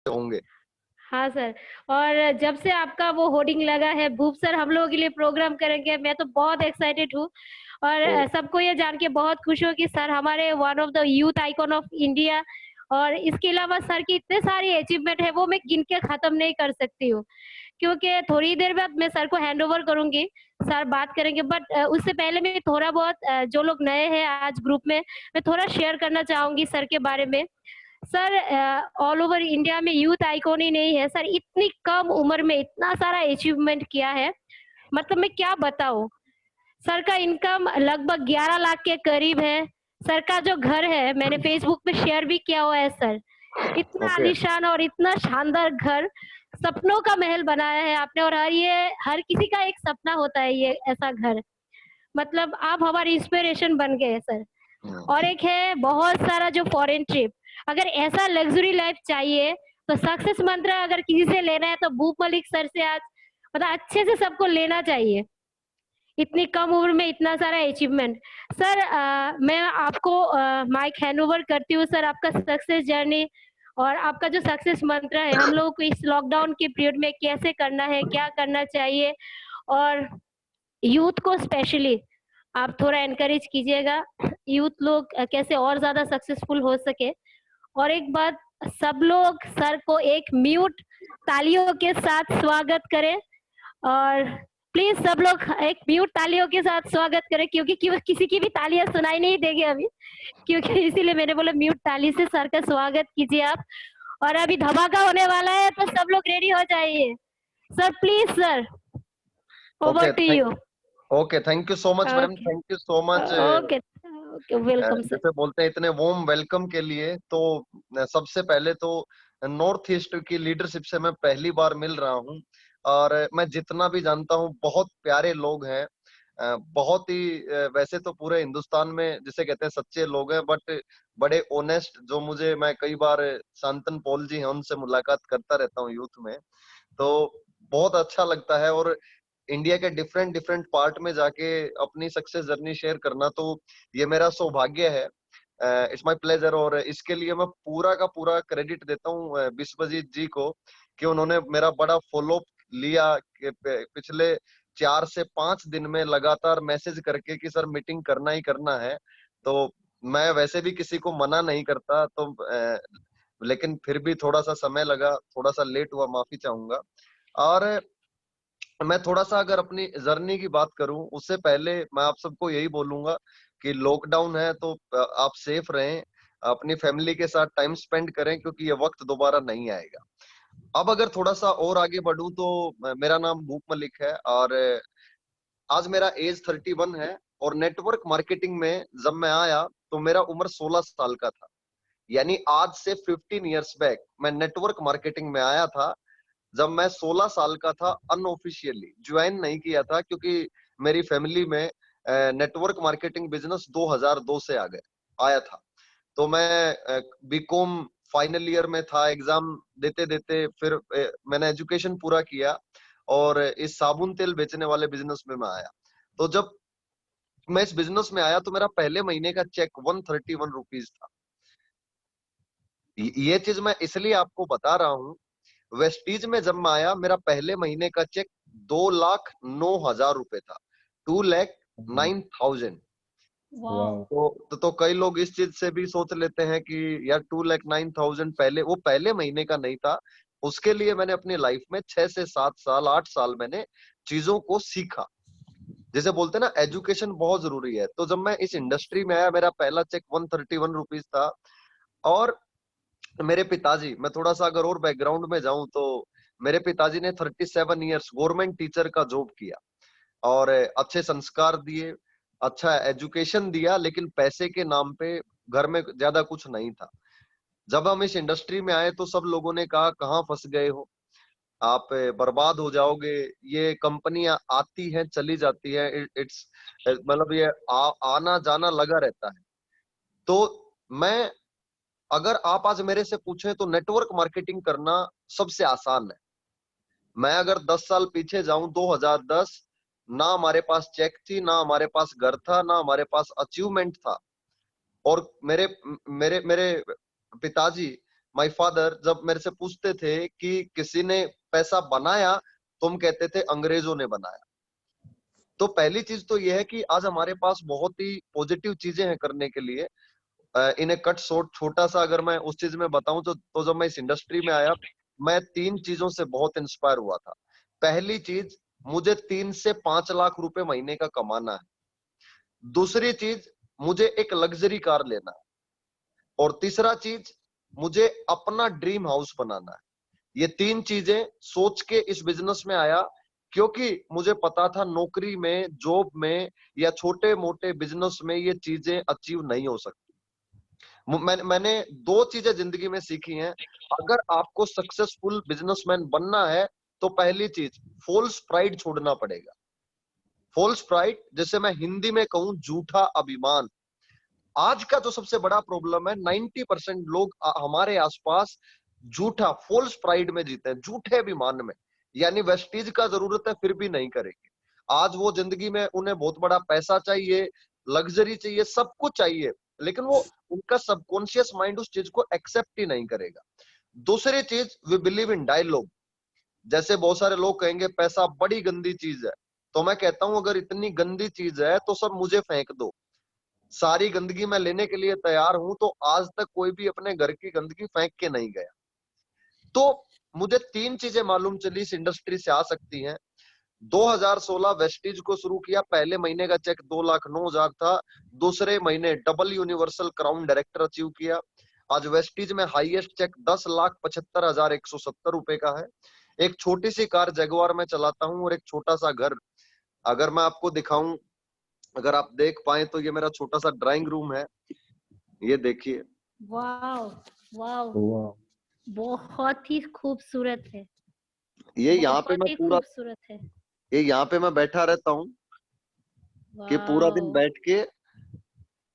होंगे। हाँ सर। और जब से आपका वो होर्डिंग लगा है, भूप सर हम लोगों के लिए प्रोग्राम करेंगे, मैं तो बहुत एक्साइटेड हूँ। और तो सबको ये जान के बहुत खुश हूँ कि सर हमारे one of the youth icon of India. और इसके अलावा सर की इतने सारी अचीवमेंट है, वो मैं गिन के खत्म नहीं कर सकती हूँ। क्योंकि थोड़ी देर बाद मैं सर को हैंड ओवर करूंगी, सर बात करेंगे। बट उससे पहले मैं थोड़ा बहुत जो लोग नए हैं आज ग्रुप में, मैं थोड़ा शेयर करना चाहूंगी सर के बारे में। सर ऑल ओवर इंडिया में यूथ आइकॉन ही नहीं है सर, इतनी कम उम्र में इतना सारा अचीवमेंट किया है। मतलब मैं क्या बताऊं। सर का इनकम लगभग 11 लाख के करीब है। सर का जो घर है मैंने फेसबुक पे शेयर भी किया हुआ है सर। इतना ओके। आलीशान और इतना शानदार घर, सपनों का महल बनाया है आपने। और हर किसी का एक सपना होता है ये ऐसा घर। मतलब आप हमारी इंस्पिरेशन बन गए सर। और एक है बहुत सारा जो फॉरेन ट्रिप। अगर ऐसा लग्जरी लाइफ चाहिए तो सक्सेस मंत्र अगर किसी से लेना है तो भूप मलिक सर से आज मतलब अच्छे से सबको लेना चाहिए। इतनी कम उम्र में इतना सारा अचीवमेंट। सर मैं आपको माइक हैंड ओवर करती हूँ सर, आपका सक्सेस जर्नी और आपका जो सक्सेस मंत्र है हम लोगों को इस लॉकडाउन के पीरियड में कैसे करना है, क्या करना चाहिए। और यूथ को स्पेशली आप थोड़ा एनकरेज कीजिएगा, यूथ लोग कैसे और ज्यादा सक्सेसफुल हो सके। और एक बात, सब लोग सर को एक म्यूट तालियों के साथ स्वागत करें। और प्लीज सब लोग एक म्यूट तालियों के साथ स्वागत करें, क्योंकि किसी की भी तालियां सुनाई नहीं देगी अभी। क्योंकि इसीलिए मैंने बोला म्यूट ताली से सर का स्वागत कीजिए आप। और अभी धमाका होने वाला है तो सब लोग रेडी हो जाइए। Sir please sir, over okay to thank you. Okay thank you so much ma'am, okay. Thank you so much. Okay. Okay, welcome sir. जैसे बोलते हैं इतने वार्म वेलकम के लिए। तो सबसे पहले तो नॉर्थ ईस्ट की लीडरशिप से मैं पहली बार मिल रहा हूँ, और मैं जितना भी जानता हूँ बहुत प्यारे लोग हैं। बहुत ही वैसे तो पूरे हिंदुस्तान में जिसे कहते हैं सच्चे लोग हैं, बट बड़े ओनेस्ट, जो मुझे मैं कई बार शांतन पॉल जी हैं उनसे मुलाकात करता रहता हूँ यूथ में। तो बहुत अच्छा लगता है। और इंडिया के डिफरेंट डिफरेंट पार्ट में जाके अपनी सक्सेस जर्नी शेयर करना, तो ये मेरा सौभाग्य है। It's my pleasure. और इसके लिए मैं पूरा का पूरा क्रेडिट देता हूँ विश्वजीत जी को, कि उन्होंने मेरा बड़ा फॉलो लिया कि पिछले 4 से 5 दिन में लगातार मैसेज करके कि सर मीटिंग करना ही करना है। तो मैं वैसे भी किसी को मना नहीं करता, तो लेकिन फिर भी थोड़ा सा समय लगा, थोड़ा सा लेट हुआ, माफी चाहूंगा। और मैं थोड़ा सा अगर अपनी जर्नी की बात करूं, उससे पहले मैं आप सबको यही बोलूंगा कि लॉकडाउन है तो आप सेफ रहें, अपनी फैमिली के साथ टाइम स्पेंड करें, क्योंकि ये वक्त दोबारा नहीं आएगा। अब अगर थोड़ा सा और आगे बढ़ूं तो मेरा नाम भूप मलिक है, और आज मेरा एज 31 है। और नेटवर्क मार्केटिंग में जब मैं आया तो मेरा उम्र 16 साल का था। यानी आज से 15 ईयर्स बैक मैं नेटवर्क मार्केटिंग में आया था, जब मैं 16 साल का था। अनऑफिशियली ज्वाइन नहीं किया था, क्योंकि मेरी फैमिली में नेटवर्क मार्केटिंग बिजनेस 2002 से आ गए आया था। तो मैं बीकॉम फाइनल ईयर में था, एग्जाम देते देते फिर मैंने एजुकेशन पूरा किया, और इस साबुन तेल बेचने वाले बिजनेस में मैं आया। तो जब मैं इस बिजनेस में आया तो मेरा पहले महीने का चेक 131 रुपीज था। ये चीज मैं इसलिए आपको बता रहा हूँ, वेस्टीज में जब मैं आया मेरा पहले महीने का चेक 2,09,000 रुपए था। 2,09,000। वाह। तो कई लोग इस चीज से भी सोच लेते हैं कि यार 2,09,000 पहले, वो पहले महीने का नहीं था। उसके लिए मैंने अपनी लाइफ में 6 से 7 साल 8 साल मैंने चीजों को सीखा। जैसे बोलते हैं ना, एजुकेशन बहुत जरूरी है। तो जब मैं इस इंडस्ट्री में आया मेरा पहला चेक 131 रुपीज था। और मेरे पिताजी, मैं थोड़ा सा अगर और बैकग्राउंड में जाऊं तो मेरे पिताजी ने 37 ईयर्स गवर्नमेंट टीचर का जॉब किया, और अच्छे संस्कार दिए, अच्छा एजुकेशन दिया, लेकिन पैसे के नाम पे घर में ज्यादा कुछ नहीं था। जब हम इस इंडस्ट्री में आए तो सब लोगों ने कहा कहाँ फंस गए हो आप, बर्बाद हो जाओगे। ये कंपनियां आती हैं चली जाती है, इट्स मतलब ये आना जाना लगा रहता है। तो मैं, अगर आप आज मेरे से पूछें तो नेटवर्क मार्केटिंग करना सबसे आसान है। मैं अगर 10 साल पीछे जाऊं, 2010, ना हमारे पास चेक थी, ना हमारे पास घर था, ना हमारे पास अचीवमेंट था। और मेरे मेरे मेरे पिताजी माय फादर जब मेरे से पूछते थे कि किसी ने पैसा बनाया, तुम कहते थे अंग्रेजों ने बनाया। तो पहली चीज तो यह है कि आज हमारे पास बहुत ही पॉजिटिव चीजें हैं करने के लिए। इन ए कट शॉर्ट छोटा सा अगर मैं उस चीज में बताऊं तो जब मैं इस इंडस्ट्री में आया, मैं 3 चीजों से बहुत इंस्पायर हुआ था। पहली चीज, मुझे 3 से 5 लाख रुपए महीने का कमाना है। दूसरी चीज, मुझे एक लग्जरी कार लेना है। और तीसरा चीज, मुझे अपना ड्रीम हाउस बनाना है। ये 3 चीजें सोच के इस बिजनेस में आया, क्योंकि मुझे पता था नौकरी में, जॉब में या छोटे मोटे बिजनेस में ये चीजें अचीव नहीं हो सकती। मैंने 2 चीजें जिंदगी में सीखी हैं। अगर आपको सक्सेसफुल बिजनेसमैन बनना है तो पहली चीज, फॉल्स प्राइड छोड़ना पड़ेगा। फॉल्स प्राइड, जैसे मैं हिंदी में कहूं, झूठा अभिमान। आज का जो सबसे बड़ा प्रॉब्लम है, 90% लोग हमारे आसपास झूठा फॉल्स प्राइड में जीते हैं, झूठे अभिमान में। यानी वेस्टीज का जरूरत है फिर भी नहीं करेंगे। आज वो जिंदगी में उन्हें बहुत बड़ा पैसा चाहिए, लग्जरी चाहिए, सब कुछ चाहिए, लेकिन वो उनका सबकॉन्शियस माइंड उस चीज को एक्सेप्ट ही नहीं करेगा। दूसरी चीज, वी बिलीव इन डायलॉग। जैसे बहुत सारे लोग कहेंगे पैसा बड़ी गंदी चीज है, तो मैं कहता हूं अगर इतनी गंदी चीज है तो सब मुझे फेंक दो, सारी गंदगी मैं लेने के लिए तैयार हूं। तो आज तक कोई भी अपने घर की गंदगी फेंक के नहीं गया। तो मुझे 3 चीजें मालूम चली इस इंडस्ट्री से आ सकती हैं। 2016 वेस्टीज को शुरू किया, पहले महीने का चेक 2,09,000 था, दूसरे महीने double universal crown director achieve किया। आज वेस्टीज में हाईएस्ट चेक 10,75,170 रुपए का है। एक छोटी सी कार जगुआर में चलाता हूं और एक छोटा सा घर। अगर मैं आपको दिखाऊं, अगर आप देख पाए तो ये मेरा छोटा सा ड्राइंग रूम है, ये देखिए। वाओ, वाओ, वाह, बहुत ही खूबसूरत है, ये यहाँ पे बहुत मैं ही पूरा, खूबसूरत है। ये यहाँ पे मैं बैठा रहता हूँ कि पूरा दिन वाओ, बैठ के,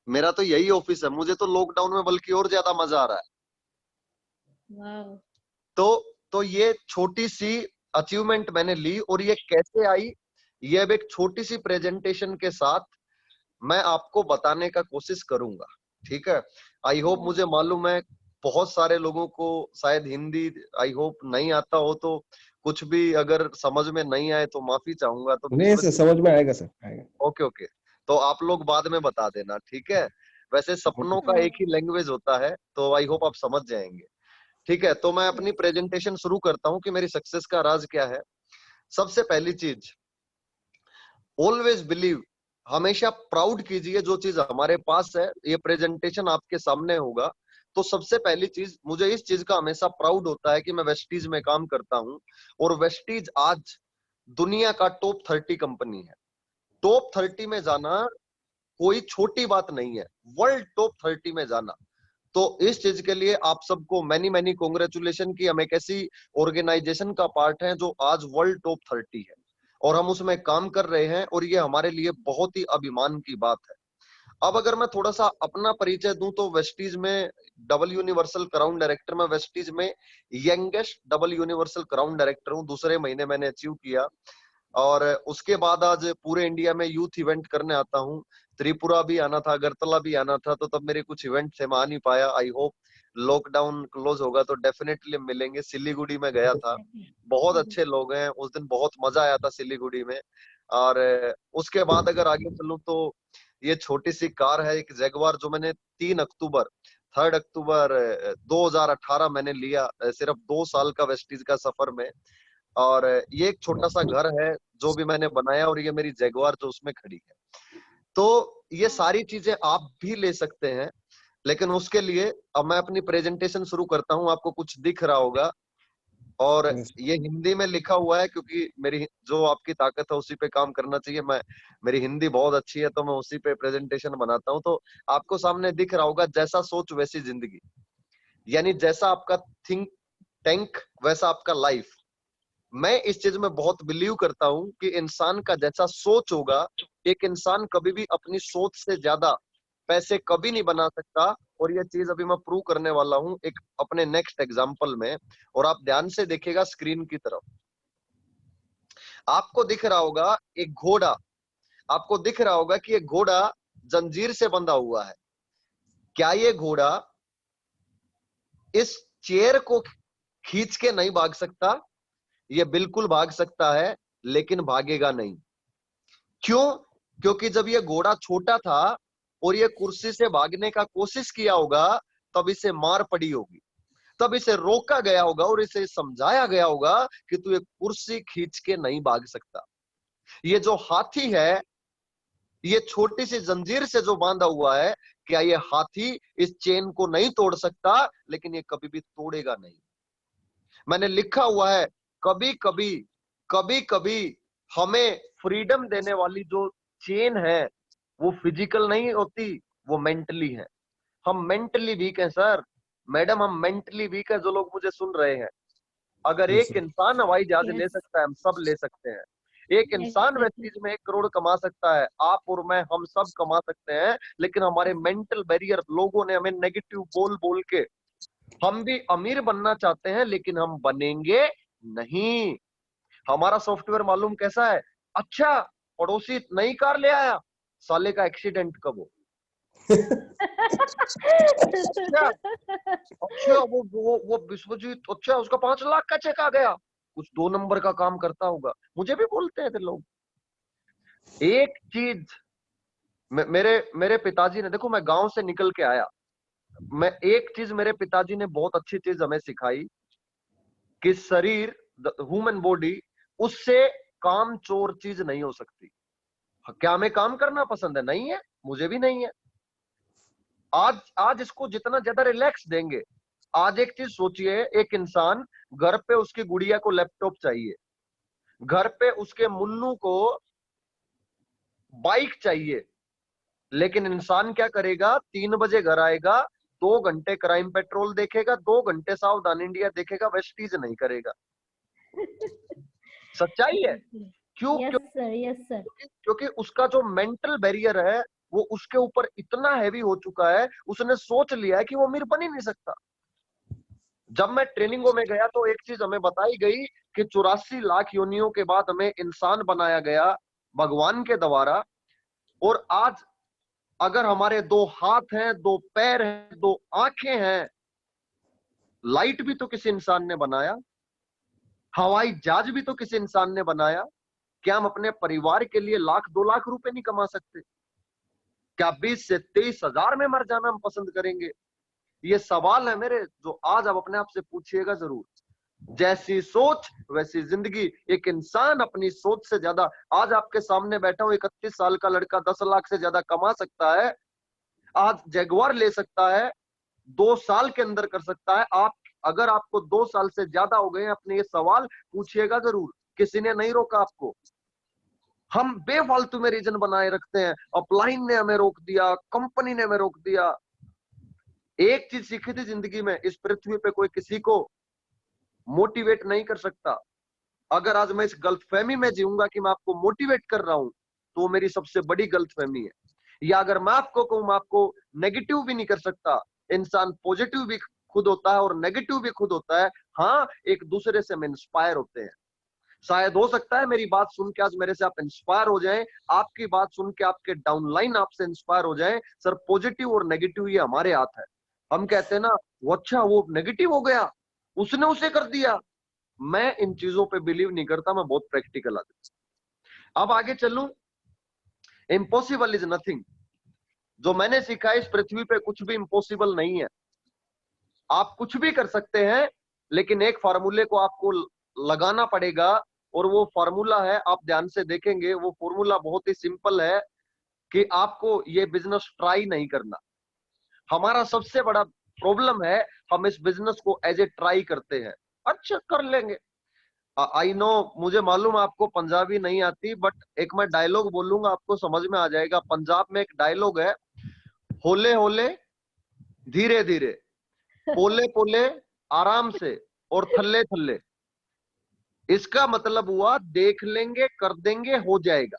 मेरा तो यही ऑफिस है। मुझे तो लॉकडाउन में बल्कि और ज्यादा मजा आ रहा है। वाओ, तो ये छोटी सी अचीवमेंट मैंने ली, और ये कैसे आई, ये अब एक छोटी सी प्रेजेंटेशन के साथ मैं आपको बताने का कोशिश करूंगा। ठीक है? आई होप, मुझे मालूम है बहुत सारे लोगों को शायद हिंदी आई होप नहीं आता हो, तो कुछ भी अगर समझ में नहीं आए तो माफी चाहूंगा। तो बीच नहीं में सर, समझ में आएगा सर, आएगा। ओके ओके, तो आप लोग बाद में बता देना, ठीक है? वैसे सपनों का एक ही लैंग्वेज होता है, तो आई होप आप समझ जाएंगे। ठीक है, तो मैं अपनी प्रेजेंटेशन शुरू करता हूं कि मेरी सक्सेस का राज क्या है। सबसे पहली चीज, ऑलवेज बिलीव, हमेशा प्राउड कीजिए जो चीज हमारे पास है। ये प्रेजेंटेशन आपके सामने होगा। तो सबसे पहली चीज, मुझे इस चीज का हमेशा प्राउड होता है कि मैं वेस्टीज में काम करता हूं, और वेस्टीज आज दुनिया का टॉप 30 कंपनी है। टॉप 30 में जाना कोई छोटी बात नहीं है, वर्ल्ड टॉप 30 में जाना। तो इस चीज के लिए आप सबको मैनी मैनी कॉन्ग्रेचुलेशन की हम एक ऐसी ऑर्गेनाइजेशन का पार्ट है जो आज वर्ल्ड टॉप 30 है, और हम उसमें काम कर रहे हैं, और ये हमारे लिए बहुत ही अभिमान की बात है। अब अगर मैं थोड़ा सा अपना परिचय दूं, तो वेस्टीज में डबल यूनिवर्सल क्राउन डायरेक्टर, मैं वेस्टीज में youngest double universal crown director हूं। दूसरे महीने मैंने अचीव किया, और उसके बाद आज पूरे इंडिया में यूथ इवेंट करने आता हूँ। त्रिपुरा भी आना था, अगरतला भी आना था, तो तब मेरे कुछ इवेंट थे, मैं आ नहीं पाया। आई होप लॉकडाउन क्लोज होगा तो डेफिनेटली मिलेंगे। सिलीगुड़ी में गया था, बहुत अच्छे लोग हैं, उस दिन बहुत मजा आया था सिलीगुड़ी में। और उसके बाद अगर आगे चलूं तो ये छोटी सी कार है, एक जगुआर, जो मैंने 3 अक्टूबर 2018 मैंने लिया, सिर्फ 2 साल का वेस्टीज का सफर में। और ये एक छोटा सा घर है जो भी मैंने बनाया, और ये मेरी जगुआर जो उसमें खड़ी है। तो ये सारी चीजें आप भी ले सकते हैं, लेकिन उसके लिए अब मैं अपनी प्रेजेंटेशन शुरू करता हूँ। आपको कुछ दिख रहा होगा, और ये हिंदी में लिखा हुआ है, क्योंकि मेरी जो आपकी ताकत है उसी पे काम करना चाहिए। मेरी हिंदी बहुत अच्छी है, तो मैं उसी पे प्रेजेंटेशन बनाता हूँ। तो आपको सामने दिख रहा होगा, जैसा सोच वैसी जिंदगी, यानी जैसा आपका थिंक टैंक वैसा आपका लाइफ। मैं इस चीज में बहुत बिलीव करता हूं कि इंसान का जैसा सोच होगा, एक इंसान कभी भी अपनी सोच से ज्यादा पैसे कभी नहीं बना सकता। और ये चीज अभी मैं प्रूव करने वाला हूं एक अपने नेक्स्ट एग्जांपल में। और आप ध्यान से देखिएगा स्क्रीन की तरफ, आपको दिख रहा होगा एक घोड़ा। आपको दिख रहा होगा कि एक घोड़ा जंजीर से बंधा हुआ है। क्या ये घोड़ा इस चेयर को खींच के नहीं भाग सकता, ये बिल्कुल भाग सकता है लेकिन भागेगा नहीं। क्यों? क्योंकि जब ये घोड़ा छोटा था और ये कुर्सी से भागने का कोशिश किया होगा, तब इसे मार पड़ी होगी, तब इसे रोका गया होगा और इसे समझाया गया होगा कि तू ये कुर्सी खींच के नहीं भाग सकता। ये जो हाथी है, ये छोटी सी जंजीर से जो बांधा हुआ है, क्या ये हाथी इस चेन को नहीं तोड़ सकता? लेकिन ये कभी भी तोड़ेगा नहीं। मैंने लिखा हुआ है, कभी कभी कभी कभी हमें फ्रीडम देने वाली जो चेन है वो फिजिकल नहीं होती, वो मेंटली है। हम मेंटली वीक हैं सर, मैडम, हम मेंटली वीक है जो लोग मुझे सुन रहे हैं। अगर जी एक सर। इंसान हवाई जहाज ले यस सकता है, हम सब ले सकते हैं। एक इंसान एग्जैक्टली। वेस्टीज में 1 करोड़ कमा सकता है, आप और मैं, हम सब कमा सकते हैं। लेकिन हमारे मेंटल बैरियर, लोगों ने हमें नेगेटिव बोल बोल के, हम भी अमीर बनना चाहते हैं लेकिन हम बनेंगे नहीं। हमारा सॉफ्टवेयर मालूम कैसा है? अच्छा, पड़ोसी नई कार ले आया, साले का एक्सीडेंट कब हो? अच्छा, अच्छा वो विश्वजीत, अच्छा उसका 5 लाख का चेक आ गया, कुछ 2 नंबर का काम करता होगा। मुझे भी बोलते हैं थे लोग। एक चीज मेरे मेरे पिताजी ने, देखो मैं गांव से निकल के आया, मैं एक चीज मेरे पिताजी ने बहुत अच्छी चीज हमें सिखाई कि शरीर, ह्यूमन बॉडी, उससे काम चोर चीज नहीं हो सकती। क्या हमें काम करना पसंद है? नहीं है, मुझे भी नहीं है। आज आज इसको जितना ज्यादा रिलैक्स देंगे। आज एक चीज सोचिए, एक इंसान, घर पे उसकी गुड़िया को लैपटॉप चाहिए, घर पे उसके मुन्नू को बाइक चाहिए, लेकिन इंसान क्या करेगा? 3 बजे घर आएगा, 2 घंटे क्राइम पेट्रोल देखेगा, 2 घंटे सावधान इंडिया देखेगा, वेस्टीज नहीं करेगा। सच्चाई है। एग्जैक्टली। क्यों? Yes sir, yes sir. क्योंकि उसका जो मेंटल बैरियर है वो उसके ऊपर इतना हैवी हो चुका है, उसने सोच लिया है कि वो अमीर बन ही नहीं सकता। जब मैं ट्रेनिंगों में गया तो एक चीज हमें बताई गई कि 84 लाख योनियों के बाद हमें इंसान बनाया गया भगवान के द्वारा। और आज अगर हमारे 2 हाथ हैं, 2 पैर हैं, 2 आंखें हैं, लाइट भी तो किसी इंसान ने बनाया, हवाई जहाज भी तो किसी इंसान ने बनाया। क्या हम अपने परिवार के लिए 1 लाख 2 लाख रुपए नहीं कमा सकते? क्या 20 से 23 हजार में मर जाना हम पसंद करेंगे? ये सवाल है मेरे, जो आज आप अपने आप से पूछिएगा जरूर। जैसी सोच वैसी जिंदगी। एक इंसान अपनी सोच से ज्यादा, आज आपके सामने बैठा हूं 31 साल का लड़का 10 लाख से ज्यादा कमा सकता है, आज जगुआर ले सकता है, 2 साल के अंदर कर सकता है। आप, अगर आपको 2 साल से ज्यादा हो गए हैं, अपने ये सवाल पूछिएगा जरूर। किसी ने नहीं रोका आपको, हम बेफालतू में रीजन बनाए रखते हैं। अपलाइन ने हमें रोक दिया, कंपनी ने हमें रोक दिया। एक चीज सीखी थी जिंदगी में, इस पृथ्वी पे कोई किसी को मोटिवेट नहीं कर सकता। अगर आज मैं इस गलतफहमी में जीऊंगा कि मैं आपको मोटिवेट कर रहा हूं, तो वो मेरी सबसे बड़ी गलतफहमी है। या अगर मैं आपको कहूं, मैं आपको नेगेटिव भी नहीं कर सकता। इंसान पॉजिटिव भी खुद होता है और नेगेटिव भी खुद होता है। हाँ, एक दूसरे से हम इंस्पायर होते हैं। शायद हो सकता है मेरी बात सुन के आज मेरे से आप इंस्पायर हो जाएं, आपकी बात सुन के आपके डाउनलाइन आपसे इंस्पायर हो जाएं। सर, पॉजिटिव और नेगेटिव ये हमारे हाथ है। हम कहते हैं ना, वो अच्छा, वो नेगेटिव हो गया, उसने उसे कर दिया। मैं इन चीजों पे बिलीव नहीं करता, मैं बहुत प्रैक्टिकल आदमी। अब आगे चलूं, इम्पॉसिबल इज नथिंग। जो मैंने सीखा है, इस पृथ्वी पे कुछ भी इम्पॉसिबल नहीं है। आप कुछ भी कर सकते हैं, लेकिन एक फार्मूले को आपको लगाना पड़ेगा। और वो फार्मूला है, आप ध्यान से देखेंगे, वो फार्मूला बहुत ही सिंपल है कि आपको ये बिजनेस ट्राई नहीं करना। हमारा सबसे बड़ा प्रॉब्लम है, हम इस बिजनेस को एज ए ट्राई करते हैं। अच्छा, कर लेंगे। आई नो, मुझे मालूम आपको पंजाबी नहीं आती, बट एक मैं डायलॉग बोलूंगा, आपको समझ में आ जाएगा। पंजाब में एक डायलॉग है, होले होले धीरे धीरे, पोले पोले आराम से, और थल्ले थल्ले। इसका मतलब हुआ, देख लेंगे, कर देंगे, हो जाएगा।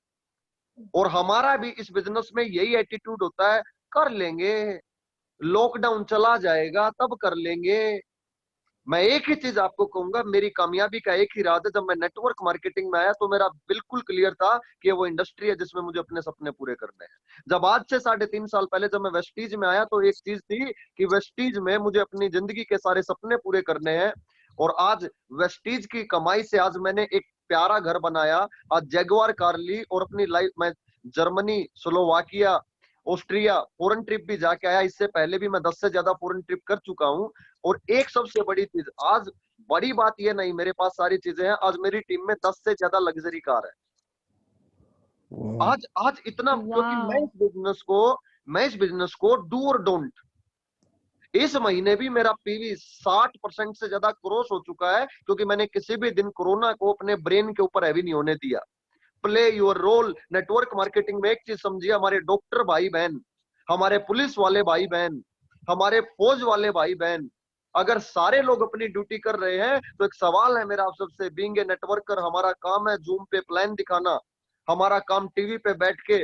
और हमारा भी इस बिजनेस में यही एटीट्यूड होता है, कर लेंगे, लॉकडाउन चला जाएगा तब कर लेंगे, मैं एक ही चीज आपको कहूंगा, मेरी कामयाबी का एक ही राज है, जब मैं नेटवर्क मार्केटिंग में आया तो मेरा बिल्कुल क्लियर था कि वो इंडस्ट्री है जिसमें मुझे अपने सपने पूरे करने हैं। जब आज से 3.5 साल पहले जब मैं वेस्टीज में आया तो एक चीज थी कि वेस्टीज में मुझे अपनी जिंदगी के सारे सपने पूरे करने हैं। और आज वेस्टीज की कमाई से आज मैंने एक प्यारा घर बनाया, आज जैगुआर कार ली, और अपनी लाइफ में Germany, Slovakia, Austria foreign trip भी जाके आया। इससे पहले भी मैं 10 से ज्यादा फॉरेन ट्रिप कर चुका हूँ। और एक सबसे बड़ी चीज, आज बड़ी बात ये नहीं मेरे पास सारी चीजें हैं, आज मेरी टीम में 10 से ज्यादा लग्जरी कार है। आज आज इतना, क्योंकि मैं इस बिजनेस को डू और डोंट, इस महीने भी मेरा पीवी 60% से ज्यादा क्रॉस हो चुका है, क्योंकि मैंने किसी भी दिन कोरोना को अपने ब्रेन के ऊपर हैवी नहीं होने दिया। Play your role. Network marketing में एक चीज समझिए, हमारे डॉक्टर भाई बहन, हमारे पुलिस वाले भाई बहन, हमारे फौज वाले भाई बहन, अगर सारे लोग अपनी ड्यूटी कर रहे हैं तो एक सवाल है मेरा आप सबसे, बीइंग ए नेटवर्कर हमारा काम है जूम पे प्लान दिखाना, हमारा काम टीवी पे बैठ के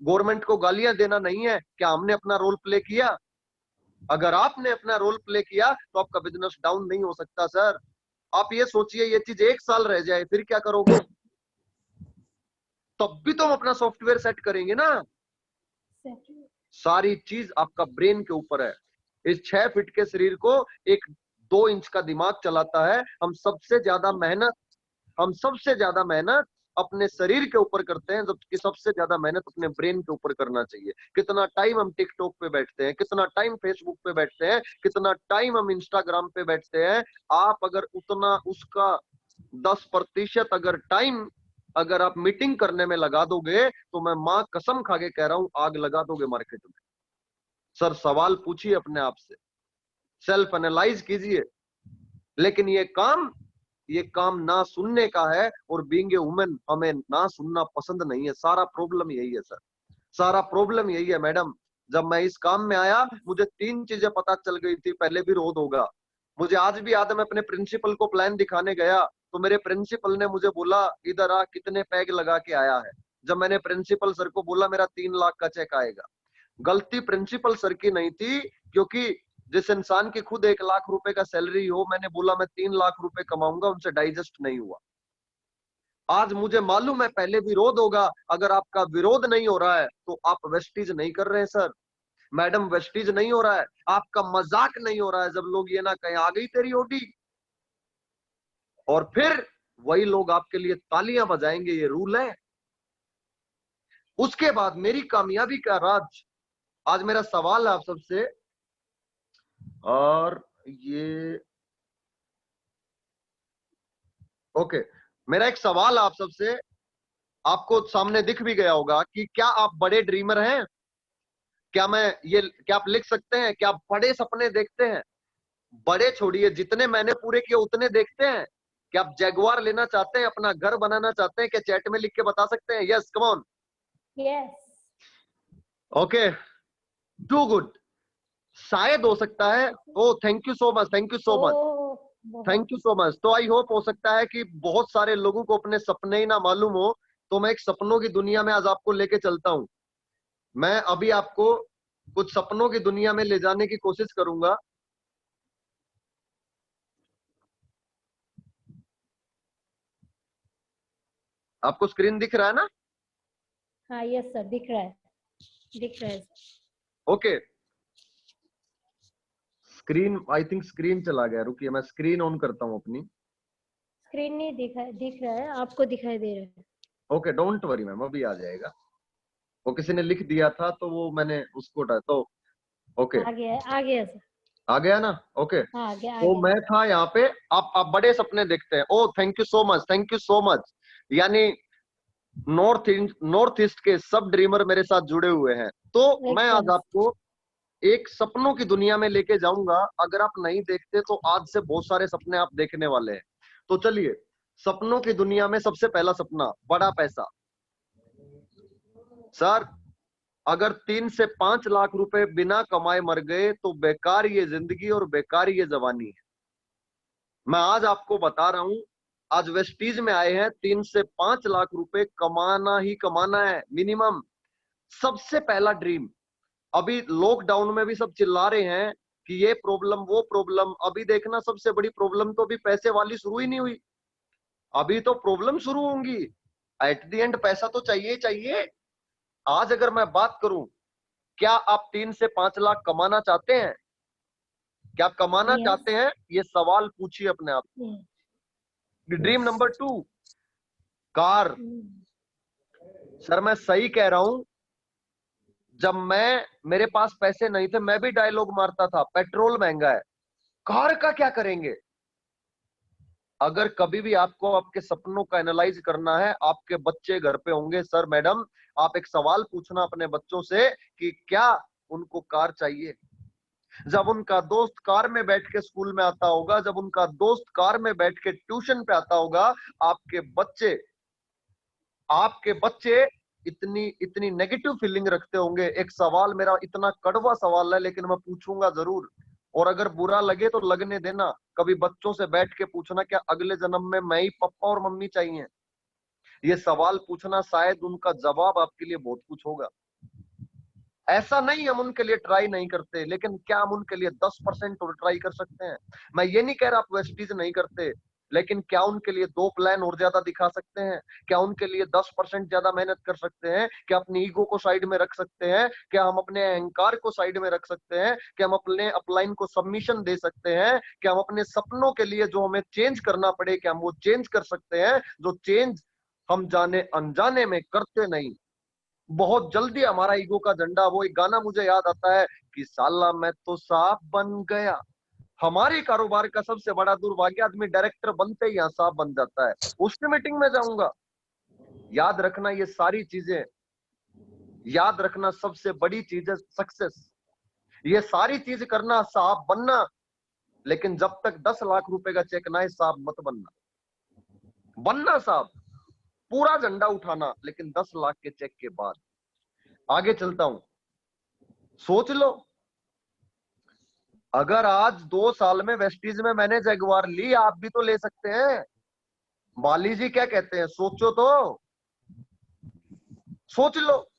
गवर्नमेंट को गालियां देना नहीं है। क्या हमने अपना रोल प्ले किया? अगर आपने अपना रोल प्ले किया तो आपका बिजनेस डाउन नहीं हो सकता सर। आप ये सोचिए, ये चीज 1 साल रह जाए फिर क्या करोगे? तब भी तो हम अपना सॉफ्टवेयर सेट करेंगे ना। सारी चीज आपका ब्रेन के ऊपर है। इस 6 फीट के शरीर को एक 2 इंच का दिमाग चलाता है। हम सबसे ज्यादा मेहनत अपने शरीर के ऊपर करते हैं, जबकि सबसे ज्यादा मेहनत अपने ब्रेन के ऊपर करना चाहिए। कितना टाइम हम टिकटॉक पे बैठते हैं, कितना टाइम फेसबुक पे बैठते हैं, कितना टाइम हम इंस्टाग्राम पे बैठते हैं। आप अगर उतना उसका 10% अगर टाइम अगर आप मीटिंग करने में लगा दोगे तो मैं मां कसम खा के कह रहा हूं आग लगा दोगे मार्केट में। सर सवाल पूछिए अपने आप से, सेल्फ एनालाइज कीजिए। लेकिन ये काम ना सुनने का है, और बीइंग ए वुमेन हमें ना सुनना पसंद नहीं है। सारा प्रॉब्लम यही है सर, सारा प्रॉब्लम यही है मैडम। जब मैं इस काम में आया मुझे 3 चीजें पता चल गई थी, पहले भी विरोध होगा। मुझे आज भी याद है, मैं अपने प्रिंसिपल को प्लान दिखाने गया तो मेरे प्रिंसिपल ने मुझे बोला इधर आ, कितने पैग लगा के आया है। जब मैंने प्रिंसिपल सर को बोला मेरा 3 लाख का चेक आएगा, गलती प्रिंसिपल सर की नहीं थी, क्योंकि जिस इंसान की खुद 1 लाख रुपए का सैलरी हो, मैंने बोला मैं 3 लाख रुपए कमाऊंगा, उनसे डाइजेस्ट नहीं हुआ। आज मुझे मालूम है पहले विरोध होगा, अगर आपका विरोध नहीं हो रहा है तो आप वेस्टीज नहीं कर रहे हैं सर। मैडम वेस्टीज नहीं हो रहा है, आपका मजाक नहीं हो रहा है। जब लोग ये ना कहें आ गई तेरी ओटी, और फिर वही लोग आपके लिए तालियां बजाएंगे, ये रूल है। उसके बाद मेरी कामयाबी का राज, आज मेरा सवाल है आप सबसे, और ये ओके, मेरा एक सवाल आप सबसे, आपको सामने दिख भी गया होगा कि क्या आप बड़े ड्रीमर हैं? क्या आप लिख सकते हैं? क्या आप बड़े सपने देखते हैं? बड़े छोड़िए, जितने मैंने पूरे किए उतने देखते हैं। क्या आप जैगुआर लेना चाहते हैं, अपना घर बनाना चाहते हैं? क्या चैट में लिख के बता सकते हैं? Yes, come on. Yes. Okay, too good. शायद हो सकता है, oh thank you so much, thank you so much, thank you so much. तो आई होप हो सकता है कि बहुत सारे लोगों को अपने सपने ही ना मालूम हो, तो मैं एक सपनों की दुनिया में आज आपको लेके चलता हूं। मैं अभी आपको कुछ सपनों की दुनिया में ले जाने की कोशिश करूंगा। आपको स्क्रीन दिख रहा है ना? हाँ यस सर, दिख रहा है, दिख रहा है। Okay, screen, I think screen चला गया, रुकिए मैं स्क्रीन ऑन करता हूं अपनी। स्क्रीन नहीं दिख रहा है, आपको दिखाई दे रहा है। ओके, डोंट वरी मैम, अभी आ जाएगा। वो किसी ने लिख दिया था तो वो मैंने उसको उठाया, तो ओके आ गया सर, आ गया ना? ओके, हाँ आ गया। तो मैं था यहाँ पे। आप बड़े सपने देखते हैं। Oh thank you so much, thank you so much. यानी नॉर्थ ईस्ट के सब ड्रीमर मेरे साथ जुड़े हुए हैं। तो मैं आज आपको एक सपनों की दुनिया में लेके जाऊंगा। अगर आप नहीं देखते तो आज से बहुत सारे सपने आप देखने वाले हैं। तो चलिए, सपनों की दुनिया में सबसे पहला सपना, बड़ा पैसा। सर अगर 3 से 5 लाख रुपए बिना कमाए मर गए तो बेकार ये जिंदगी और बेकार ये जवानी है। मैं आज आपको बता रहा हूं, आज वेस्टीज में आए हैं, 3 से 5 लाख रुपए कमाना ही कमाना है मिनिमम। सबसे पहला ड्रीम। अभी लॉकडाउन में भी सब चिल्ला रहे हैं कि ये प्रॉब्लम वो प्रॉब्लम। अभी देखना सबसे बड़ी प्रॉब्लम तो अभी पैसे वाली शुरू ही नहीं हुई, अभी तो प्रॉब्लम शुरू होंगी। एट द एंड पैसा तो चाहिए ही चाहिए। आज अगर मैं बात करूं, क्या आप 3 से 5 लाख कमाना चाहते हैं? क्या आप कमाना यस। चाहते हैं? ये सवाल पूछिए अपने आप। Dream yes. Number 2, car. Sir मैं सही कह रहा हूं, जब मेरे पास पैसे नहीं थे मैं भी डायलॉग मारता था, पेट्रोल महंगा है, कार का क्या करेंगे? अगर कभी भी आपको आपके सपनों का एनालाइज करना है, आपके बच्चे घर पे होंगे, सर मैडम, आप एक सवाल पूछना अपने बच्चों से कि क्या उनको कार चाहिए। जब उनका दोस्त कार में बैठ के स्कूल में आता होगा, जब उनका दोस्त कार में बैठ के ट्यूशन पे आता होगा, आपके बच्चे इतनी इतनी नेगेटिव फीलिंग रखते होंगे। एक सवाल मेरा इतना कड़वा सवाल है, लेकिन मैं पूछूंगा जरूर, और अगर बुरा लगे तो लगने देना। कभी बच्चों से बैठ के पूछना, क्या अगले जन्म में मैं ही पापा और मम्मी चाहिए? ये सवाल पूछना, शायद उनका जवाब आपके लिए बहुत कुछ होगा। ऐसा नहीं हम उनके लिए ट्राई नहीं करते, लेकिन क्या हम उनके लिए 10% और ट्राई कर सकते हैं? मैं ये नहीं कह रहा आप वेस्टीज नहीं करते, लेकिन क्या उनके लिए 2 प्लान और ज्यादा दिखा सकते हैं? क्या उनके लिए 10% ज्यादा मेहनत कर सकते हैं? क्या अपनी ईगो को साइड में रख सकते हैं? क्या हम अपने अहंकार को साइड में रख सकते हैं? क्या हम अपने अपलाइन को सबमिशन दे सकते हैं? क्या हम अपने सपनों के लिए जो हमें चेंज करना पड़े, क्या हम वो चेंज कर सकते हैं? जो चेंज हम जाने अनजाने में करते नहीं। बहुत जल्दी हमारा ईगो का झंडा, वो एक गाना मुझे याद आता है कि साला मैं तो सांप बन गया। हमारे कारोबार का सबसे बड़ा दुर्भाग्य, आदमी डायरेक्टर बनते ही यहाँ सांप बन जाता है। उसकी मीटिंग में जाऊंगा। याद रखना ये सारी चीजें, याद रखना सबसे बड़ी चीज है सक्सेस। ये सारी चीज करना, सांप बनना, लेकिन जब तक 10 लाख रुपए का चेक ना है, सांप मत बनना। बनना सांप, पूरा झंडा उठाना, लेकिन 10 लाख के चेक के बाद। आगे चलता हूं, सोच लो, अगर आज 2 साल में वेस्टीज में मैंने जगुआर ली, आप भी तो ले सकते हैं। बाली जी क्या कहते हैं, सोचो तो, सोच लो।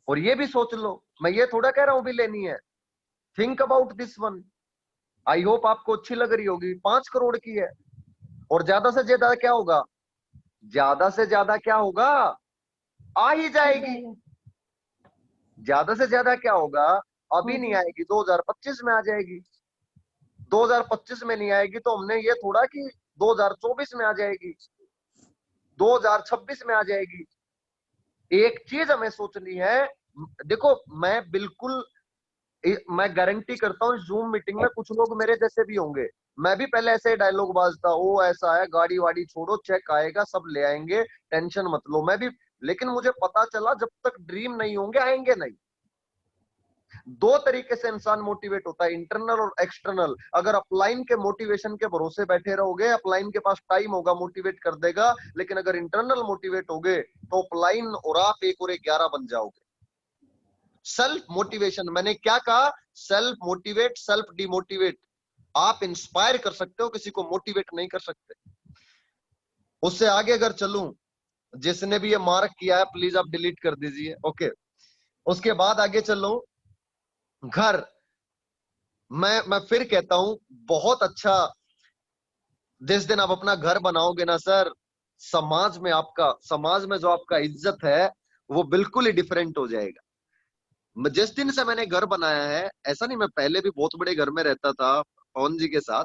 और ये भी सोच लो, मैं ये थोड़ा कह रहा हूं भी लेनी है। Think about this one. I hope आपको अच्छी लग रही होगी। 5 करोड़ की है, और ज्यादा से ज्यादा क्या होगा? ज्यादा से ज्यादा क्या होगा? आ ही जाएगी। ज्यादा से ज्यादा क्या होगा? अभी नहीं आएगी, 2025 में आ जाएगी। 2025 में नहीं आएगी तो हमने ये थोड़ा कि 2024 में आ जाएगी, 2026 में आ जाएगी। एक चीज हमें सोचनी है। देखो, मैं गारंटी करता हूँ, जूम मीटिंग में कुछ लोग मेरे जैसे भी होंगे। मैं भी पहले ऐसे डायलॉग बाजता, ओ ऐसा है, गाड़ी वाड़ी छोड़ो, चेक आएगा, सब ले आएंगे, टेंशन मत लो। मैं भी, लेकिन मुझे पता चला जब तक ड्रीम नहीं होंगे, आएंगे नहीं। 2 तरीके से इंसान मोटिवेट होता है, इंटरनल और एक्सटर्नल। अगर अपलाइन के मोटिवेशन के भरोसे बैठे रहोगे, अपलाइन के पास टाइम होगा, मोटिवेट कर देगा। लेकिन अगर इंटरनल मोटिवेट होगे तो अपलाइन और आप 1 और 1 11 बन जाओगे। सेल्फ मोटिवेशन, मैंने क्या कहा? Self motivate, self demotivate. आप इंस्पायर कर सकते हो, किसी को मोटिवेट नहीं कर सकते। उससे आगे अगर चलूं, जिसने भी ये मार्क किया है प्लीज आप डिलीट कर दीजिए, ओके। उसके बाद आगे चलूं, घर। मैं फिर कहता हूं, बहुत अच्छा, जिस दिन आप अपना घर बनाओगे ना सर, समाज में जो आपका इज्जत है, वो बिल्कुल ही डिफरेंट हो जाएगा। जिस दिन से मैंने घर बनाया है, ऐसा नहीं, मैं पहले भी बहुत बड़े घर में रहता था पवन जी के साथ,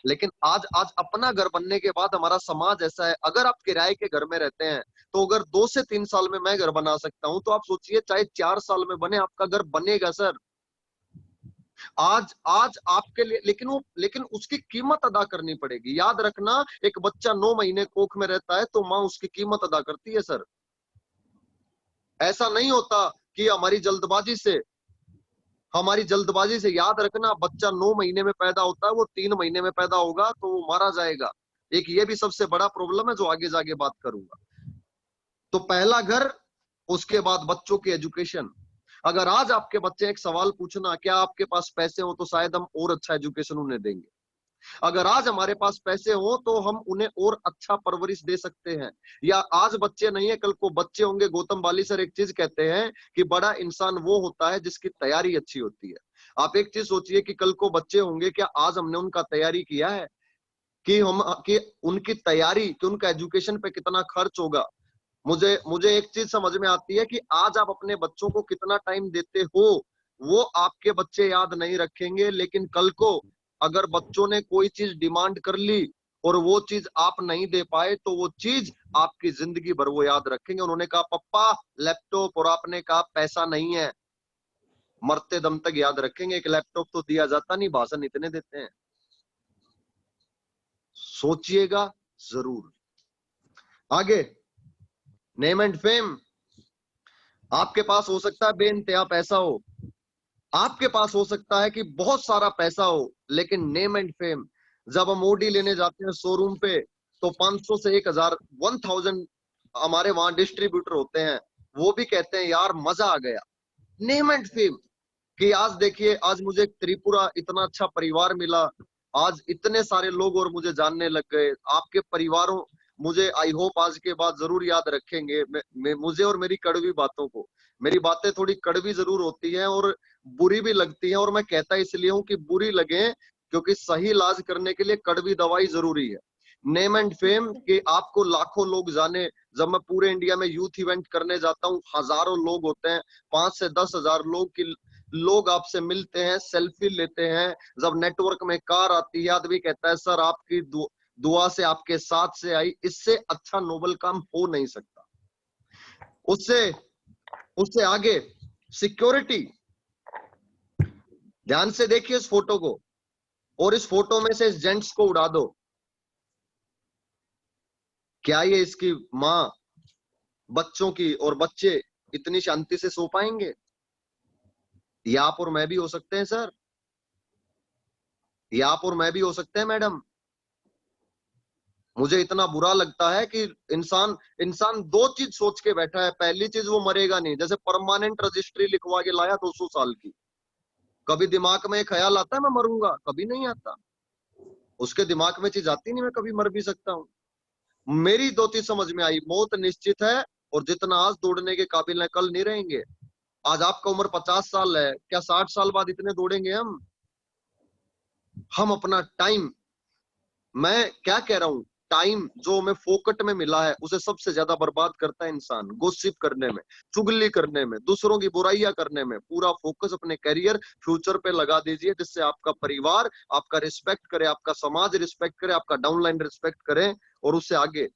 लेकिन आज आज अपना घर बनने के बाद हमारा समाज ऐसा है। अगर आप किराए के घर में रहते हैं, तो अगर 2 से 3 साल में मैं घर बना सकता हूं, तो आप सोचिए, चाहे 4 साल में बने, आपका घर बनेगा सर। आज आज आपके लिए, लेकिन उसकी कीमत अदा करनी पड़ेगी। याद रखना, एक बच्चा 9 महीने कोख में रहता है तो माँ उसकी कीमत अदा करती है सर। ऐसा नहीं होता कि हमारी जल्दबाजी से, याद रखना, बच्चा 9 महीने में पैदा होता है, वो 3 महीने में पैदा होगा तो वो मारा जाएगा। एक ये भी सबसे बड़ा प्रॉब्लम है, जो आगे जाके बात करूंगा। तो पहला घर, उसके बाद बच्चों की एजुकेशन। अगर आज आपके बच्चे, एक सवाल पूछना, क्या आपके पास पैसे हो तो शायद हम और अच्छा एजुकेशन उन्हें देंगे। अगर आज हमारे पास पैसे हो तो हम उन्हें और अच्छा परवरिश दे सकते हैं। या आज बच्चे नहीं है, कल को बच्चे होंगे। गौतम बाली सर एक चीज कहते हैं कि बड़ा इंसान वो होता है जिसकी तैयारी अच्छी होती है। आप एक चीज सोचिए कि कल को बच्चे होंगे, क्या आज हमने उनका तैयारी किया है कि उनकी तैयारी, कि उनका एजुकेशन पे कितना खर्च होगा। मुझे एक चीज समझ में आती है कि आज आप अपने बच्चों को कितना टाइम देते हो वो आपके बच्चे याद नहीं रखेंगे, लेकिन कल को अगर बच्चों ने कोई चीज डिमांड कर ली और वो चीज आप नहीं दे पाए तो वो चीज आपकी जिंदगी भर वो याद रखेंगे। उन्होंने कहा पप्पा लैपटॉप, और आपने कहा पैसा नहीं है। मरते दम तक याद रखेंगे। एक लैपटॉप तो दिया जाता नहीं, भाषण इतने देते हैं। सोचिएगा जरूर। आगे, नेम एंड फेम। आपके पास हो सकता है बेइंतहा पैसा हो, आपके पास हो सकता है कि बहुत सारा पैसा हो, लेकिन नेम एंड फेम, जब हम ओडी लेने जाते हैं शोरूम पे तो 500 से 1000 1000 हमारे वहां डिस्ट्रीब्यूटर होते हैं, वो भी कहते हैं यार मजा आ गया। नेम एंड फेम कि आज देखिए, आज मुझे एक त्रिपुरा इतना अच्छा परिवार मिला, आज इतने सारे लोग और मुझे जानने लग गए। आपके परिवारों मुझे आई होप आज के बाद जरूर याद रखेंगे, मुझे और मेरी कड़वी बातों को। मेरी बातें थोड़ी कड़वी जरूर होती हैं और बुरी भी लगती हैं, और मैं कहता इसलिए हूं कि बुरी लगे क्योंकि सही इलाज करने के लिए कड़वी दवाई जरूरी है। नेम एंड फेम कि आपको लाखों लोग जाने। जब मैं पूरे इंडिया में यूथ इवेंट करने जाता हूँ, हजारों लोग होते हैं, 5 से 10 हजार लोग आपसे मिलते हैं, सेल्फी लेते हैं। जब नेटवर्क में कार आती है, आदमी कहता है सर आपकी दुआ से, आपके साथ से आई। इससे अच्छा नोबल काम हो नहीं सकता। उससे उससे आगे सिक्योरिटी। ध्यान से देखिए इस फोटो को, और इस फोटो में से इस जेंट्स को उड़ा दो। क्या ये इसकी माँ, बच्चों की और बच्चे इतनी शांति से सो पाएंगे? ये आप और मैं भी हो सकते हैं सर, ये आप और मैं भी हो सकते हैं मैडम। मुझे इतना बुरा लगता है कि इंसान दो चीज सोच के बैठा है। पहली चीज, वो मरेगा नहीं। जैसे परमानेंट रजिस्ट्री लिखवा के लाया 200 साल की, कभी दिमाग में ख्याल आता है मैं मरूंगा? कभी नहीं आता। उसके दिमाग में चीज आती नहीं मैं कभी मर भी सकता हूँ। मेरी दो चीज समझ में आई, मौत निश्चित है, और जितना आज दौड़ने के काबिल है कल नहीं रहेंगे। आज आपका उम्र 50 साल है, क्या 60 साल बाद इतने दौड़ेंगे हम अपना टाइम, मैं क्या कह रहा हूं, टाइम जो हमें फोकट में मिला है उसे सबसे ज्यादा बर्बाद करता है इंसान। गोसिप करने में, चुगली करने में, दूसरों की बुराइयां करने में। पूरा फोकस अपने करियर, फ्यूचर पे लगा दीजिए, जिससे आपका परिवार आपका रिस्पेक्ट करे, आपका समाज रिस्पेक्ट करे, आपका डाउनलाइन रिस्पेक्ट करे, और उससे आगे।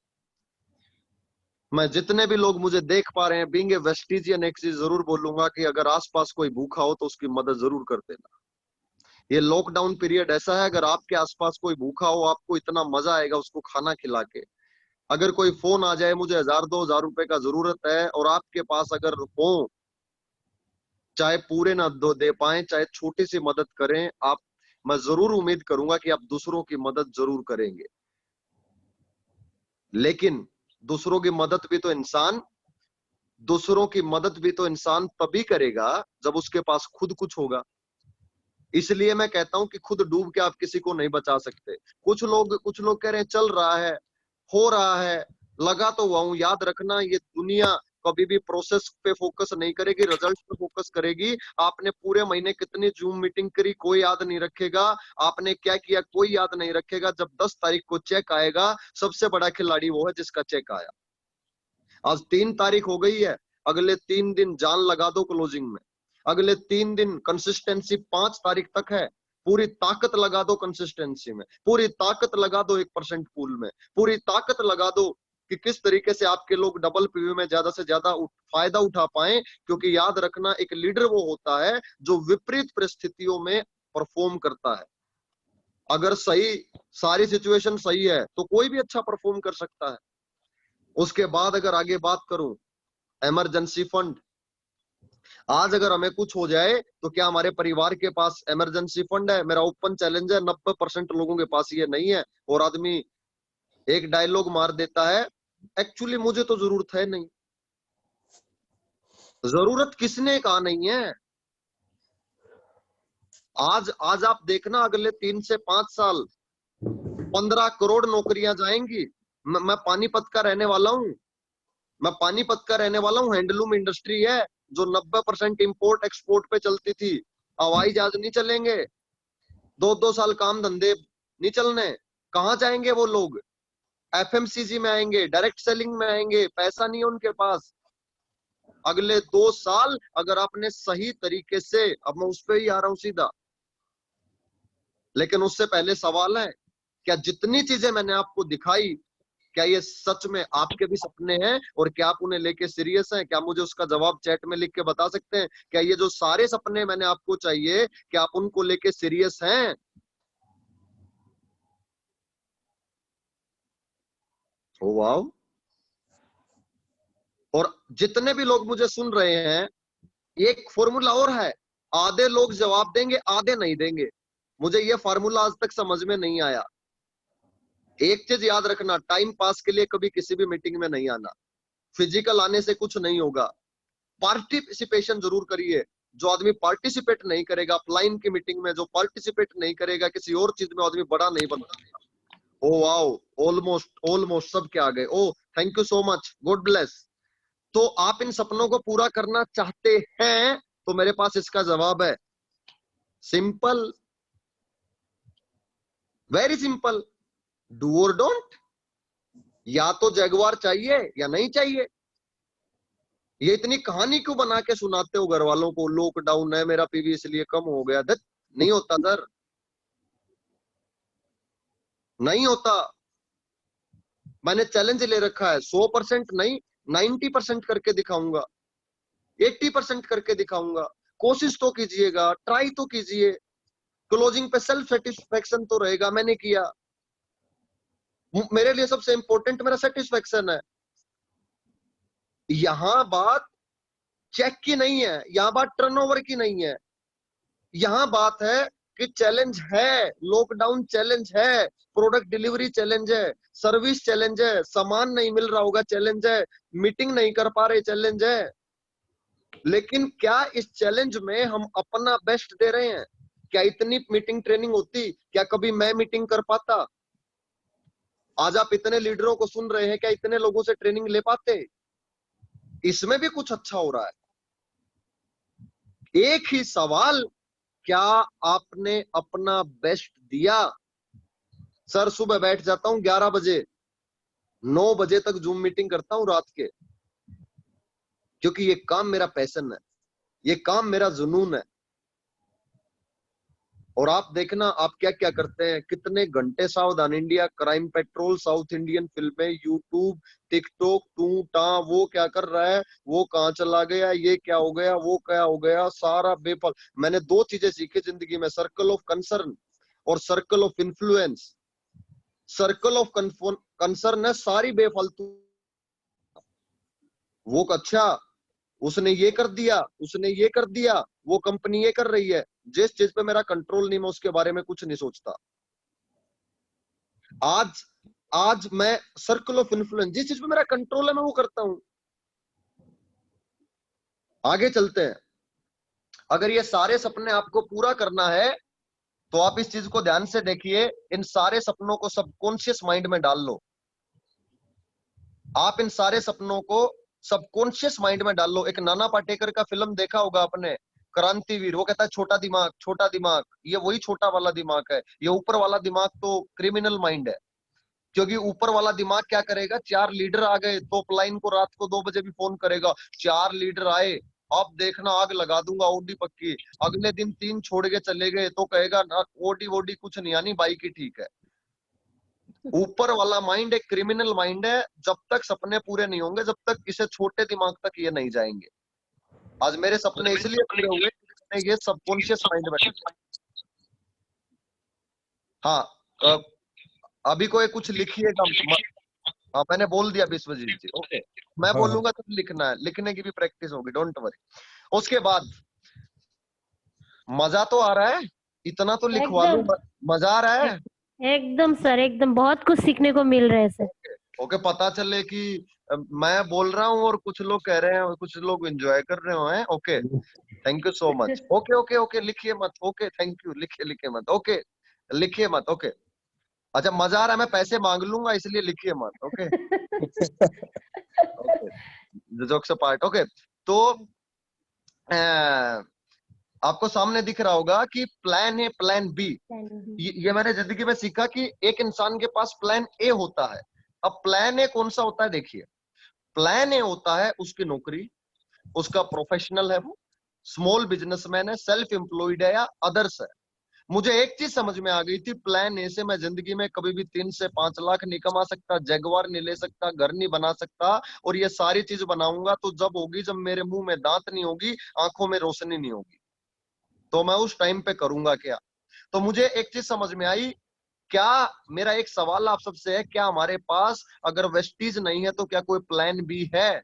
मैं जितने भी लोग मुझे देख पा रहे हैं, बीइंग ए वेस्टिजियन, एक चीज जरूर बोलूंगा कि अगर आसपास कोई भूखा हो तो उसकी मदद जरूर कर देना। ये लॉकडाउन पीरियड ऐसा है, अगर आपके आसपास कोई भूखा हो, आपको इतना मजा आएगा उसको खाना खिला के। अगर कोई फोन आ जाए मुझे 1000-2000 रुपए का जरूरत है, और आपके पास अगर हो, चाहे पूरे ना दे पाए, चाहे छोटी सी मदद करें आप, मैं जरूर उम्मीद करूंगा कि आप दूसरों की मदद जरूर करेंगे। लेकिन दूसरों की मदद भी तो इंसान तभी करेगा जब उसके पास खुद कुछ होगा। इसलिए मैं कहता हूं कि खुद डूब के आप किसी को नहीं बचा सकते। कुछ लोग कह रहे हैं चल रहा है, हो रहा है, लगा तो हुआ हूं। याद रखना, ये दुनिया कभी भी प्रोसेस पे फोकस नहीं करेगी, रिजल्ट पे फोकस करेगी। आपने पूरे महीने कितनी जूम मीटिंग करी कोई याद नहीं रखेगा, आपने क्या किया कोई याद नहीं रखेगा। जब 10 तारीख को चेक आएगा, सबसे बड़ा खिलाड़ी वो है जिसका चेक आया। आज 3 तारीख हो गई है, अगले 3 दिन जान लगा दो क्लोजिंग में। अगले 3 दिन कंसिस्टेंसी 5 तारीख तक है, पूरी ताकत लगा दो कंसिस्टेंसी में, पूरी ताकत लगा दो 1% पूल में, पूरी ताकत लगा दो कि किस तरीके से आपके लोग डबल पीवी में ज्यादा से ज्यादा फायदा उठा पाए। क्योंकि याद रखना, एक लीडर वो होता है जो विपरीत परिस्थितियों में परफॉर्म करता है। अगर सही, सारी सिचुएशन सही है तो कोई भी अच्छा परफॉर्म कर सकता है। उसके बाद अगर आगे बात करूं, इमरजेंसी फंड। आज अगर हमें कुछ हो जाए तो क्या हमारे परिवार के पास इमरजेंसी फंड है? मेरा ओपन चैलेंज है, 90% लोगों के पास ये नहीं है। और आदमी एक डायलॉग मार देता है, एक्चुअली मुझे तो जरूरत है नहीं। जरूरत किसने कहा नहीं है? आज आप देखना, अगले 3 से 5 साल 15 करोड़ नौकरियां जाएंगी। मैं पानीपत का रहने वाला हूं, हैंडलूम इंडस्ट्री है जो 90% इंपोर्ट एक्सपोर्ट पे चलती थी। हवाई जहाज नहीं चलेंगे, 2-2 साल काम धंधे नहीं चलने, कहाँ जाएंगे वो लोग? एफएमसीजी में आएंगे, डायरेक्ट सेलिंग में आएंगे, पैसा नहीं है उनके पास। अगले 2 साल अगर आपने सही तरीके से, अब मैं उस पर ही आ रहा हूं सीधा, लेकिन उससे पहले सवाल है, क्या जितनी चीजें मैंने आपको दिखाई, क्या ये सच में आपके भी सपने हैं और क्या आप उन्हें लेके सीरियस हैं? क्या मुझे उसका जवाब चैट में लिख के बता सकते हैं? क्या ये जो सारे सपने मैंने आपको चाहिए, क्या आप उनको लेके सीरियस हैं? Oh wow. और जितने भी लोग मुझे सुन रहे हैं, एक फॉर्मूला और है, आधे लोग जवाब देंगे, आधे नहीं देंगे। मुझे ये फार्मूला आज तक समझ में नहीं आया। एक चीज याद रखना, टाइम पास के लिए कभी किसी भी मीटिंग में नहीं आना। फिजिकल आने से कुछ नहीं होगा। पार्टिसिपेशन जरूर करिए। जो आदमी पार्टिसिपेट नहीं करेगा ऑफलाइन की मीटिंग में, जो पार्टिसिपेट नहीं करेगा किसी और चीज में, आदमी बड़ा नहीं बनता। ओ वाओ, ऑलमोस्ट ऑलमोस्ट सब क्या आ गए। Oh thank you so much, God bless. तो आप इन सपनों को पूरा करना चाहते हैं, तो मेरे पास इसका जवाब है, सिंपल, वेरी सिंपल, डू और डोंट। या तो जगुआर चाहिए या नहीं चाहिए। ये इतनी कहानी क्यों बना के सुनाते हो घर वालों को? लॉकडाउन है, मेरा पीवी इसलिए कम हो गया। धत, नहीं होता सर, नहीं होता। मैंने चैलेंज ले रखा है, 100% नहीं, 90% करके दिखाऊंगा, 80% करके दिखाऊंगा। कोशिश तो कीजिएगा, ट्राई तो कीजिए। क्लोजिंग पे सेल्फ सेटिस्फेक्शन तो रहेगा, मैंने किया। मेरे लिए सबसे इंपॉर्टेंट मेरा सेटिस्फेक्शन है। यहां बात चेक की नहीं है, यहां बात टर्नओवर की नहीं है। यहां बात है कि चैलेंज है, लॉकडाउन चैलेंज है, प्रोडक्ट डिलीवरी चैलेंज है, सर्विस चैलेंज है, सामान नहीं मिल रहा होगा चैलेंज है, मीटिंग नहीं कर पा रहे चैलेंज है। लेकिन क्या इस चैलेंज में हम अपना बेस्ट दे रहे हैं? क्या इतनी मीटिंग ट्रेनिंग होती, क्या कभी मैं मीटिंग कर पाता? आज आप इतने लीडरों को सुन रहे हैं, क्या इतने लोगों से ट्रेनिंग ले पाते? इसमें भी कुछ अच्छा हो रहा है। एक ही सवाल, क्या आपने अपना बेस्ट दिया? सर सुबह बैठ जाता हूं 11 बजे, 9 बजे तक जूम मीटिंग करता हूं रात के, क्योंकि ये काम मेरा पैशन है, ये काम मेरा जुनून है। और आप देखना आप क्या क्या करते हैं, कितने घंटे सावधान India, crime petrol, south Indian फिल्में, यूट्यूब, टिकटॉक, टू टा, वो क्या कर रहा है, वो कहाँ चला गया, ये क्या हो गया, वो क्या हो गया, सारा बेफल। मैंने 2 चीजें सीखी जिंदगी में, सर्कल ऑफ कंसर्न और circle of influence. Circle of concern है सारी बेफालतू। वो अच्छा, उसने ये कर दिया, उसने ये कर दिया, वो कंपनी ये कर रही है। जिस चीज पे मेरा कंट्रोल नहीं, मैं उसके बारे में कुछ नहीं सोचता। आज आज मैं सर्कल ऑफ इन्फ्लुएंस, जिस चीज पे मेरा कंट्रोल है मैं वो करता हूं। आगे चलते हैं। अगर ये सारे सपने आपको पूरा करना है, तो आप इस चीज को ध्यान से देखिए, इन सारे सपनों को सबकॉन्शियस माइंड में डाल लो। आप इन सारे सपनों को सबकॉन्शियस माइंड में डाल लो। एक नाना पाटेकर का फिल्म देखा होगा आपने, क्रांतिवीर। वो कहता है छोटा दिमाग, छोटा दिमाग। ये वही छोटा वाला दिमाग है। ये ऊपर वाला दिमाग तो क्रिमिनल माइंड है। क्योंकि ऊपर वाला दिमाग क्या करेगा, 4 लीडर आ गए, तो लाइन को रात को 2 बजे भी फोन करेगा, 4 लीडर आए, अब देखना आग लगा दूंगा, ओडी पक्की। अगले दिन 3 छोड़ के चले गए, तो कहेगा ओडी वोडी कुछ नहीं आनी, बाइक ही ठीक है। ऊपर वाला माइंड एक क्रिमिनल माइंड है। जब तक सपने पूरे नहीं होंगे, जब तक इसे छोटे दिमाग तक ये नहीं जाएंगे। आज मेरे सपने इसलिए पूरे हुए, ये सबकॉन्शियस माइंड में। हाँ, अभी कोई कुछ लिखिएगा। हाँ, मैंने बोल दिया विश्वजीत जी, ओके। मैं बोलूंगा तो लिखना है, लिखने की भी प्रैक्टिस होगी, डोंट वरी। उसके बाद मजा तो आ रहा है, इतना तो लिखवा लूं, मजा आ रहा है। एकदम सर, एकदम बहुत कुछ सीखने को मिल रहा है सर। ओके, पता चले कि मैं बोल रहा हूँ और कुछ लोग कह रहे हैं और कुछ लोग एंजॉय कर रहे हो हैं। Okay, thank you so much. Okay okay okay, लिखिए मत। ओके थैंक यू, लिखिए लिखिए मत। ओके, लिखिए मत। ओके, अच्छा मजा आ रहा है, मैं पैसे मांग लूंगा, इसलिए लिखिए मत। Okay okay, jokes apart. Okay, तो आपको सामने दिख रहा होगा कि प्लान ए, प्लान बी। ये मैंने जिंदगी में सीखा कि एक इंसान के पास प्लान ए होता है। अब प्लान ए कौन सा होता है, देखिए। प्लान ए होता है उसकी नौकरी, उसका प्रोफेशनल है, वो स्मॉल बिजनेसमैन है, सेल्फ एम्प्लॉयड है या अदर्स है। मुझे एक चीज समझ में आ गई थी, प्लान ए से मैं जिंदगी में कभी भी 3 से 5 लाख नहीं कमा सकता, जगवार नहीं ले सकता, घर नहीं बना सकता। और ये सारी चीज बनाऊंगा तो जब होगी जब मेरे मुंह में दांत नहीं होगी, आंखों में रोशनी नहीं होगी। तो मैं उस टाइम पे करूंगा क्या? तो मुझे एक चीज समझ में आई। क्या, मेरा एक सवाल आप सबसे है, क्या हमारे पास अगर वेस्टीज नहीं है तो क्या कोई प्लान बी है?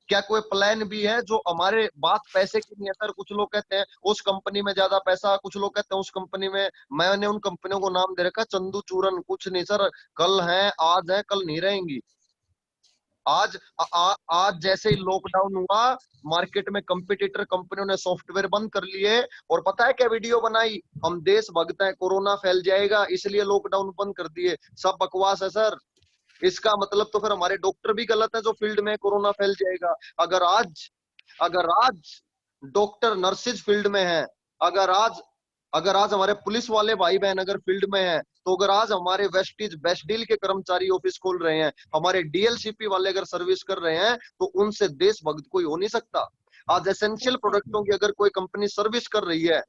क्या कोई प्लान भी है? जो हमारे बात पैसे की नहीं है सर। कुछ लोग कहते हैं उस कंपनी में ज्यादा पैसा, कुछ लोग कहते हैं उस कंपनी में। मैंने उन कंपनियों को नाम दे रखा चंदू चूरन। कुछ नहीं सर, कल है, आज है, कल नहीं रहेंगी। आज आज जैसे ही लॉकडाउन हुआ, मार्केट में कंपटीटर कंपनियों ने सॉफ्टवेयर बंद कर लिए। और पता है क्या वीडियो बनाई? हम देश भगते हैं, कोरोना फैल जाएगा इसलिए लॉकडाउन बंद कर दिए। सब बकवास है सर। इसका मतलब तो फिर हमारे डॉक्टर भी गलत है जो फील्ड में कोरोना फैल जाएगा। अगर आज डॉक्टर नर्सिस फील्ड में है, अगर आज अगर आज हमारे पुलिस वाले भाई बहन अगर फील्ड में है, तो अगर आज हमारे वेस्टीज बेस्ट डील के कर्मचारी ऑफिस खोल रहे हैं, हमारे डीएलसीपी वाले अगर सर्विस कर रहे हैं, तो उनसे देशभक्त कोई हो नहीं सकता। आज एसेंशियल प्रोडक्टों की अगर कोई कंपनी सर्विस कर रही है,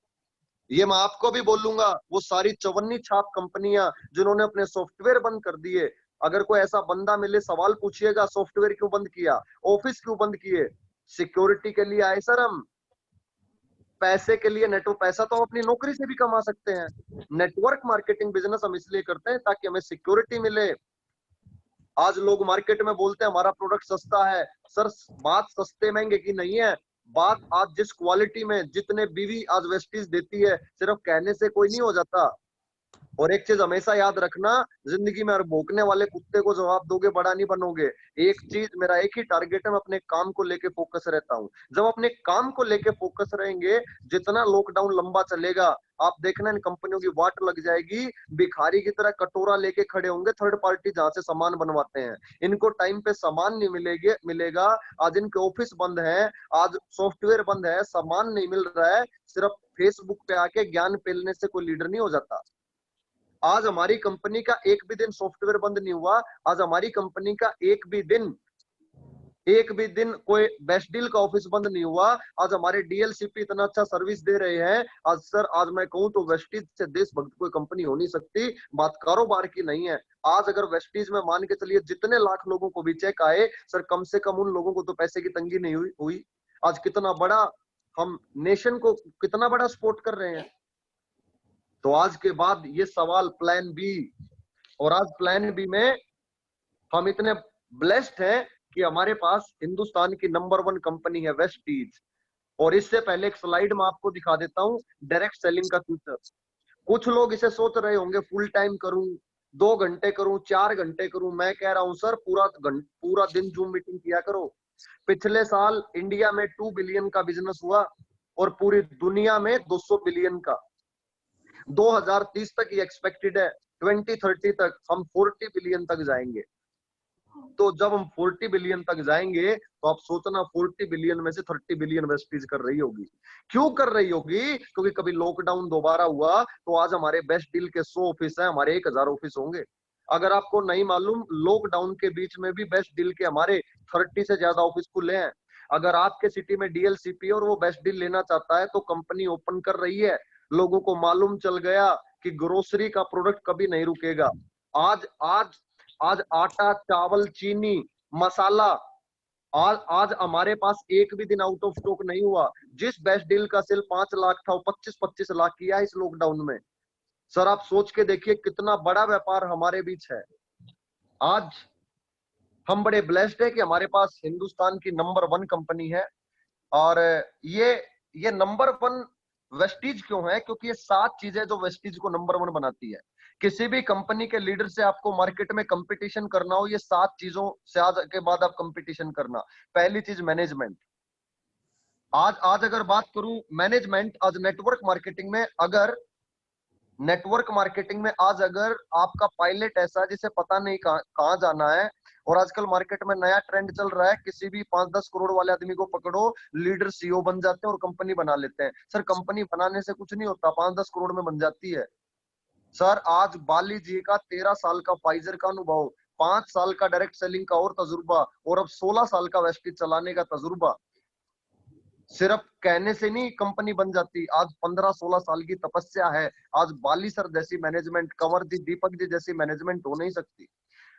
ये मैं आपको भी बोलूंगा, वो सारी चवन्नी छाप कंपनियां जिन्होंने अपने सॉफ्टवेयर बंद कर दिए, अगर कोई ऐसा बंदा मिले सवाल पूछिएगा सॉफ्टवेयर क्यों बंद किया, ऑफिस क्यों बंद किए? सिक्योरिटी के लिए आए सर हम, पैसे के लिए। नेटवर्क पैसा तो हम अपनी नौकरी से भी कमा सकते हैं। नेटवर्क मार्केटिंग बिजनेस हम इसलिए करते हैं ताकि हमें सिक्योरिटी मिले। आज लोग मार्केट में बोलते हैं हमारा प्रोडक्ट सस्ता है। सर, बात सस्ते महंगे की नहीं है, बात आज जिस क्वालिटी में जितने बीवी आज वेस्टीज देती है, सिर्फ कहने से कोई नहीं हो जाता। और एक चीज हमेशा याद रखना, जिंदगी में हर भौंकने वाले कुत्ते को जवाब दोगे बड़ा नहीं बनोगे। एक चीज, मेरा एक ही टारगेट है, मैं अपने काम को लेके फोकस रहता हूँ। जब अपने काम को लेके फोकस रहेंगे, जितना लॉकडाउन लंबा चलेगा, आप देखना इन कंपनियों की वाट लग जाएगी। भिखारी की तरह कटोरा लेके खड़े होंगे थर्ड पार्टी जहां से सामान बनवाते हैं। इनको टाइम पे सामान नहीं मिलेगा। आज इनके ऑफिस बंद है, आज सॉफ्टवेयर बंद है, सामान नहीं मिल रहा है। सिर्फ फेसबुक पे आके ज्ञान फैलने से कोई लीडर नहीं हो जाता। आज हमारी कंपनी का एक भी दिन सॉफ्टवेयर बंद नहीं हुआ। आज हमारी कंपनी का एक भी दिन कोई बेस्ट डील का ऑफिस बंद नहीं हुआ। आज हमारे डीएलसीपी इतना अच्छा सर्विस दे रहे हैं। आज सर, आज मैं कहूं तो वेस्टीज से देशभक्त कोई कंपनी हो नहीं सकती। बात कारोबार की नहीं है। आज अगर वेस्टीज में मान के चलिए जितने लाख लोगों को भी चेक आए, सर कम से कम उन लोगों को तो पैसे की तंगी नहीं हुई। आज कितना बड़ा हम नेशन को कितना बड़ा सपोर्ट कर रहे हैं। तो आज के बाद ये सवाल प्लान बी, और आज प्लान बी में हम इतने ब्लेस्ड हैं कि हमारे पास हिंदुस्तान की नंबर 1 कंपनी है वेस्टीज। और इससे पहले एक स्लाइड में आपको दिखा देता हूं डायरेक्ट सेलिंग का फ्यूचर। कुछ लोग इसे सोच रहे होंगे फुल टाइम करूं, 2 घंटे करूं, 4 घंटे करूं। मैं कह रहा हूं सर, पूरा दिन जूम मीटिंग किया करो। पिछले साल इंडिया में 2 बिलियन का बिजनेस हुआ और पूरी दुनिया में 200 बिलियन का। 2030 तक ये एक्सपेक्टेड है, 2030 तक हम 40 बिलियन तक जाएंगे। तो जब हम 40 बिलियन तक जाएंगे, तो आप सोचना 40 बिलियन में से 30 बिलियन वेस्टीज कर रही होगी। क्यों कर रही होगी? क्योंकि कभी लॉकडाउन दोबारा हुआ तो आज हमारे बेस्ट डील के 100 ऑफिस है, हमारे 1000 ऑफिस होंगे। अगर आपको नहीं मालूम, लॉकडाउन के बीच में भी बेस्ट डील के हमारे 30 से ज्यादा ऑफिस खुले हैं। अगर आपके सिटी में डीएलसीपी और वो बेस्ट डील लेना चाहता है तो कंपनी ओपन कर रही है। लोगों को मालूम चल गया कि ग्रोसरी का प्रोडक्ट कभी नहीं रुकेगा। आज आज आज आटा, चावल, चीनी, मसाला, आज हमारे पास एक भी दिन आउट ऑफ स्टॉक नहीं हुआ। जिस बेस्ट डील का सेल 5 लाख था, वो 25-25 लाख किया इस लॉकडाउन में। सर, आप सोच के देखिए कितना बड़ा व्यापार हमारे बीच है। आज हम बड़े ब्लेस्ड है कि हमारे पास हिंदुस्तान की नंबर 1 कंपनी है। और ये नंबर 1 वेस्टीज क्यों है? क्योंकि ये 7 चीजें जो वेस्टीज को नंबर 1 बनाती है। किसी भी कंपनी के लीडर से आपको मार्केट में कंपटीशन करना हो, ये 7 चीजों से आज के बाद आप कंपटीशन करना। पहली चीज मैनेजमेंट। आज अगर बात करूं मैनेजमेंट, आज नेटवर्क मार्केटिंग में आज अगर आपका पायलट ऐसा जिसे पता नहीं कहां जाना है, और आजकल मार्केट में नया ट्रेंड चल रहा है, किसी भी 5-10 करोड़ वाले आदमी को पकड़ो, लीडर सीईओ बन जाते हैं और कंपनी बना लेते हैं। सर कंपनी बनाने से कुछ नहीं होता, 5-10 करोड़ में बन जाती है। सर आज बाली जी का 13 साल का फाइजर का अनुभव, 5 साल का डायरेक्ट सेलिंग का और तजुर्बा, और अब 16 साल का वेस्टेज चलाने का तजुर्बा। सिर्फ कहने से नहीं कंपनी बन जाती, आज 15-16 साल की तपस्या है। आज बाली सर जैसी मैनेजमेंट, कंवर जी, दीपक जी जैसी मैनेजमेंट हो नहीं सकती।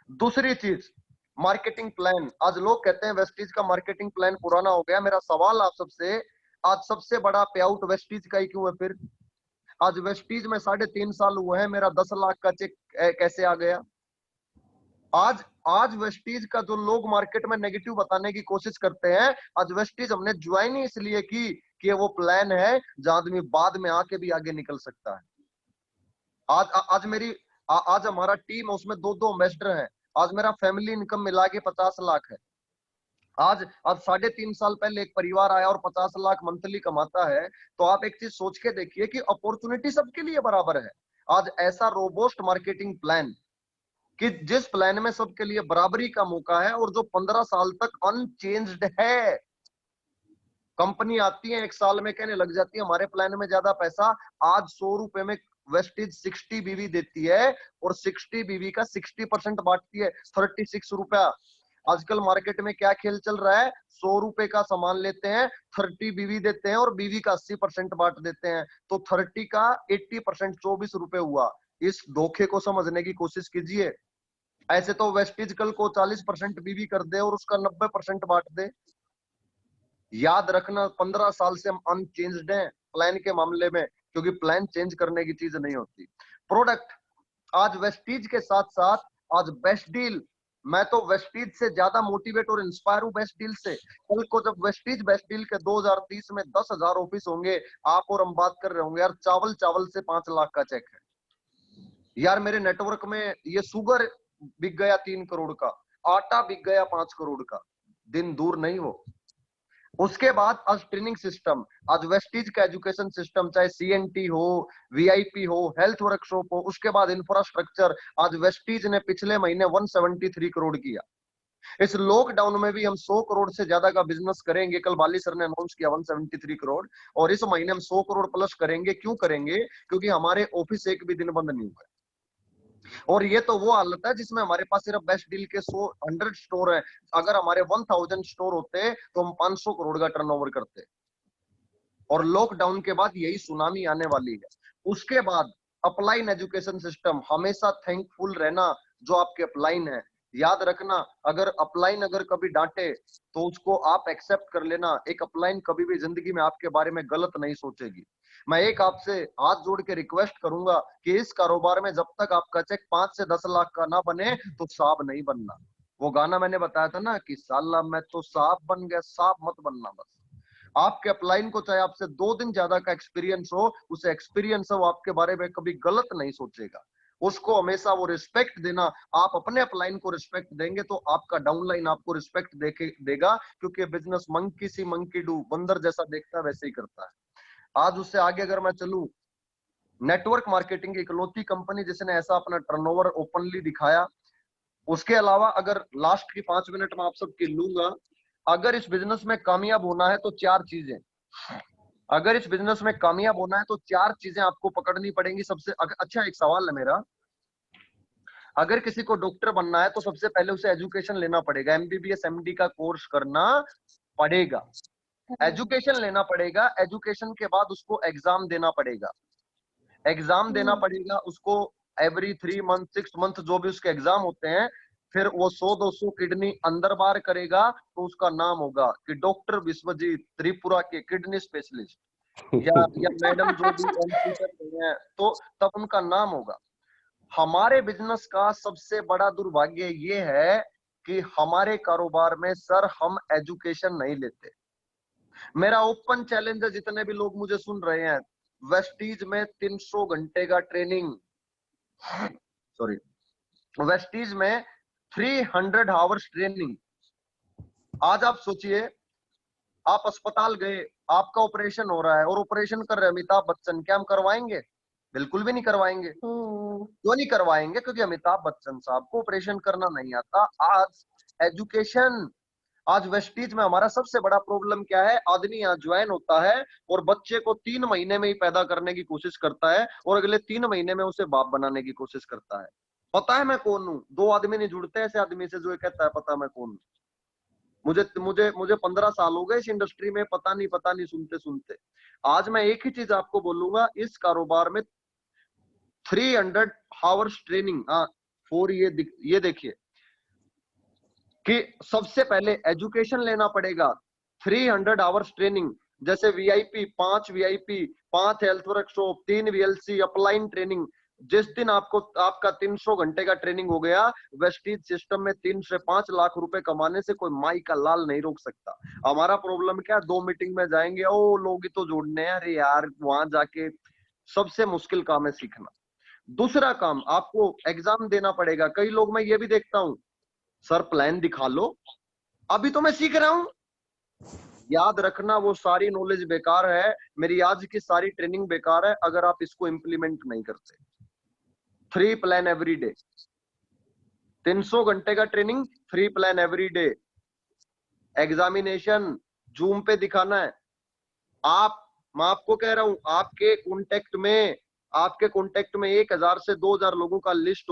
दूसरी चीज, मार्केटिंग प्लान। आज लोग कहते हैं वेस्टीज का मार्केटिंग प्लान पुराना हो गया। मेरा सवाल आप सबसे, आज सबसे बड़ा पे आउट वेस्टीज का ही क्यों है फिर? आज वेस्टीज में 3.5 साल हुए हैं, मेरा 10 लाख का चेक कैसे आ गया? आज आज वेस्टीज का जो लोग मार्केट में नेगेटिव बताने की कोशिश करते हैं, आज वेस्टीज हमने ज्वाइन ही इसलिए की कि वो प्लान है जहां आदमी बाद में आके भी आगे निकल सकता है। आज मेरी आज हमारा टीम है, उसमें 2 एम्बेसडर हैं। आज मेरा फैमिली इनकम मिला के 50 लाख है। आज 3.5 साल पहले एक परिवार आया और 50 लाख मंथली कमाता है। तो आप एक चीज सोच के देखिए कि अपॉर्चुनिटी सबके लिए बराबर है। आज ऐसा रोबोस्ट मार्केटिंग प्लान कि जिस प्लान में सबके लिए बराबरी का मौका है और जो 15 साल तक अनचेंज्ड है। कंपनी आती है 1 साल में कहने लग जाती है हमारे प्लान में ज्यादा पैसा। आज 100 रुपए में वेस्टेज 60 बीवी देती है और 60 बीवी का 60% बांटती है, 36 रुपया। आजकल मार्केट में क्या खेल चल रहा है? 100 रुपए का सामान लेते हैं, 30 बीवी देते हैं और बीवी का 80% बांट देते हैं। तो 30 का 80% 24 रुपए हुआ। इस धोखे को समझने की कोशिश कीजिए। ऐसे तो वेस्टेज कल को 40% बीवी कर दे और उसका 90% बांट दे। याद रखना 15 साल से हम अनचेंज्ड हैं प्लान के मामले में, क्योंकि प्लान चेंज करने की चीज नहीं होती। प्रोडक्ट, आज वेस्टीज के साथ साथ आज बेस्ट डील। मैं तो वेस्टीज से ज्यादा मोटिवेट और इंस्पायर हूं बेस्ट डील से। कल को जब वेस्टीज बेस्ट डील के 2030 में 10,000 ऑफिस होंगे, आप और हम बात कर रहे होंगे यार चावल चावल से 5 लाख का चेक है। यार मेरे नेटवर्क में ये शुगर बिक गया 3 करोड़ का, आटा बिक गया 5 करोड़ का, दिन दूर नहीं हो। उसके बाद आज ट्रेनिंग सिस्टम, आज वेस्टीज का एजुकेशन सिस्टम, चाहे सीएनटी हो, वीआईपी हो, हेल्थ वर्कशॉप हो, उसके बाद इंफ्रास्ट्रक्चर। आज वेस्टीज ने पिछले महीने 173 करोड़ किया। इस लॉकडाउन में भी हम 100 करोड़ से ज्यादा का बिजनेस करेंगे। कल बाली सर ने अनाउंस किया 173 करोड़, और इस महीने हम 100 करोड़ प्लस करेंगे। क्यों करेंगे? क्योंकि हमारे ऑफिस एक भी दिन बंद नहीं हुआ। और ये तो वो हालत है जिसमें हमारे पास सिर्फ बेस्ट डील के 100 स्टोर है। अगर हमारे 1000 स्टोर होते तो हम 500 करोड़ का टर्नओवर करते। और लॉकडाउन के बाद यही सुनामी आने वाली है। उसके बाद अपलाइन एजुकेशन सिस्टम, हमेशा थैंकफुल रहना जो आपके अपलाइन है। याद रखना, अगर अपलाइन अगर कभी डांटे तो उसको आप एक्सेप्ट कर लेना। एक अपलाइन कभी भी जिंदगी में आपके बारे में गलत नहीं सोचेगी। मैं एक आपसे हाथ जोड़ के रिक्वेस्ट करूंगा कि इस कारोबार में जब तक आपका चेक 5 से 10 लाख का ना बने तो सांप नहीं बनना। वो गाना मैंने बताया था ना कि साला मैं तो सांप बन गया, सांप मत बनना। बस आपके अपलाइन को चाहे आपसे 2 दिन ज्यादा का एक्सपीरियंस हो, उसे एक्सपीरियंस है, वो आपके बारे में कभी गलत नहीं सोचेगा। उसको हमेशा वो रिस्पेक्ट देना। आप अपने अपलाइन को रिस्पेक्ट देंगे तो आपका डाउनलाइन आपको रिस्पेक्ट देगा, क्योंकि business monkey C monkey do, बंदर जैसा देखता है वैसे ही करता है। आज उससे आगे अगर मैं चलूं, नेटवर्क मार्केटिंग की इकलौती कंपनी जिसने ऐसा अपना टर्नओवर ओपनली दिखाया। उसके अलावा अगर लास्ट की 5 मिनट में आप सबकी लूंगा, अगर इस बिजनेस में कामयाब होना है तो 4 चीजें, अगर इस बिजनेस में कामयाब होना है तो 4 चीजें आपको पकड़नी पड़ेंगी। सबसे अच्छा एक सवाल है मेरा, अगर किसी को डॉक्टर बनना है तो सबसे पहले उसे एजुकेशन लेना पड़ेगा, एमबीबीएस एमडी का कोर्स करना पड़ेगा, एजुकेशन लेना पड़ेगा। एजुकेशन के बाद उसको एग्जाम देना पड़ेगा, एग्जाम देना पड़ेगा उसको एवरी 3 मंथ 6 मंथ जो भी उसके एग्जाम होते हैं। फिर वो 100-200 किडनी अंदर बार करेगा तो उसका नाम होगा कि डॉक्टर विश्वजीत त्रिपुरा के किडनी स्पेशलिस्ट, या मैडम जो भी एमसी कर रही हैं, तो तब उनका नाम होगा। हमारे बिजनेस का सबसे बड़ा दुर्भाग्य ये है कि हमारे कारोबार में सर हम एजुकेशन नहीं लेते। मेरा ओपन चैलेंज है, जितने भी लोग मुझे सुन रहे हैं, वेस्टीज में 300 घंटे का ट्रेनिंग, सॉरी, वेस्टीज में 300 आवर्स ट्रेनिंग। आज आप सोचिए, आप अस्पताल गए, आपका ऑपरेशन हो रहा है और ऑपरेशन कर रहे अमिताभ बच्चन, क्या हम करवाएंगे? बिल्कुल भी नहीं करवाएंगे। क्यों नहीं करवाएंगे? क्योंकि अमिताभ बच्चन साहब को ऑपरेशन करना नहीं आता। आज एजुकेशन। आज वेस्टीज में हमारा सबसे बड़ा प्रॉब्लम क्या है? आदमी यहाँ ज्वाइन होता है और बच्चे को 3 महीने में ही पैदा करने की कोशिश करता है और अगले 3 महीने में उसे बाप बनाने की कोशिश करता है। पता है मैं कौन हूँ? 2 आदमी नहीं जुड़ते ऐसे आदमी से जो ये कहता है पता मैं कौन हूँ। मुझे मुझे मुझे 15 साल हो गए इस इंडस्ट्री में, पता नहीं सुनते सुनते। आज मैं एक ही चीज आपको बोलूंगा, इस कारोबार में 300 आवर्स ट्रेनिंग। हाँ, फोर ये देखिए कि सबसे पहले एजुकेशन लेना पड़ेगा। 300 आवर्स ट्रेनिंग, जैसे VIP 5 VIP, 5 health workshop, 3 VLC, upline training. जिस दिन आपका 300 घंटे का ट्रेनिंग हो गया, वेस्टीज सिस्टम में 3 से 5 लाख रुपए कमाने से कोई माई का लाल नहीं रोक सकता। हमारा प्रॉब्लम क्या है? 2 मीटिंग में जाएंगे, ओ लोग ही तो जोड़ने हैं। अरे यार, वहां जाके सबसे मुश्किल काम है सीखना। दूसरा काम, आपको एग्जाम देना पड़ेगा। कई लोग मैं ये भी देखता हूं, सर प्लान दिखा लो, अभी तो मैं सीख रहा हूं। याद रखना, वो सारी नॉलेज बेकार है, मेरी आज की सारी ट्रेनिंग बेकार है अगर आप इसको इंप्लीमेंट नहीं करते। 3 प्लान एवरी डे, 300 घंटे का training, 3 plan every day. Examination zoom पे दिखाना है। मैं आपको कह रहा हूं, आपके कॉन्टेक्ट में 1000 से 2000 लोगों का लिस्ट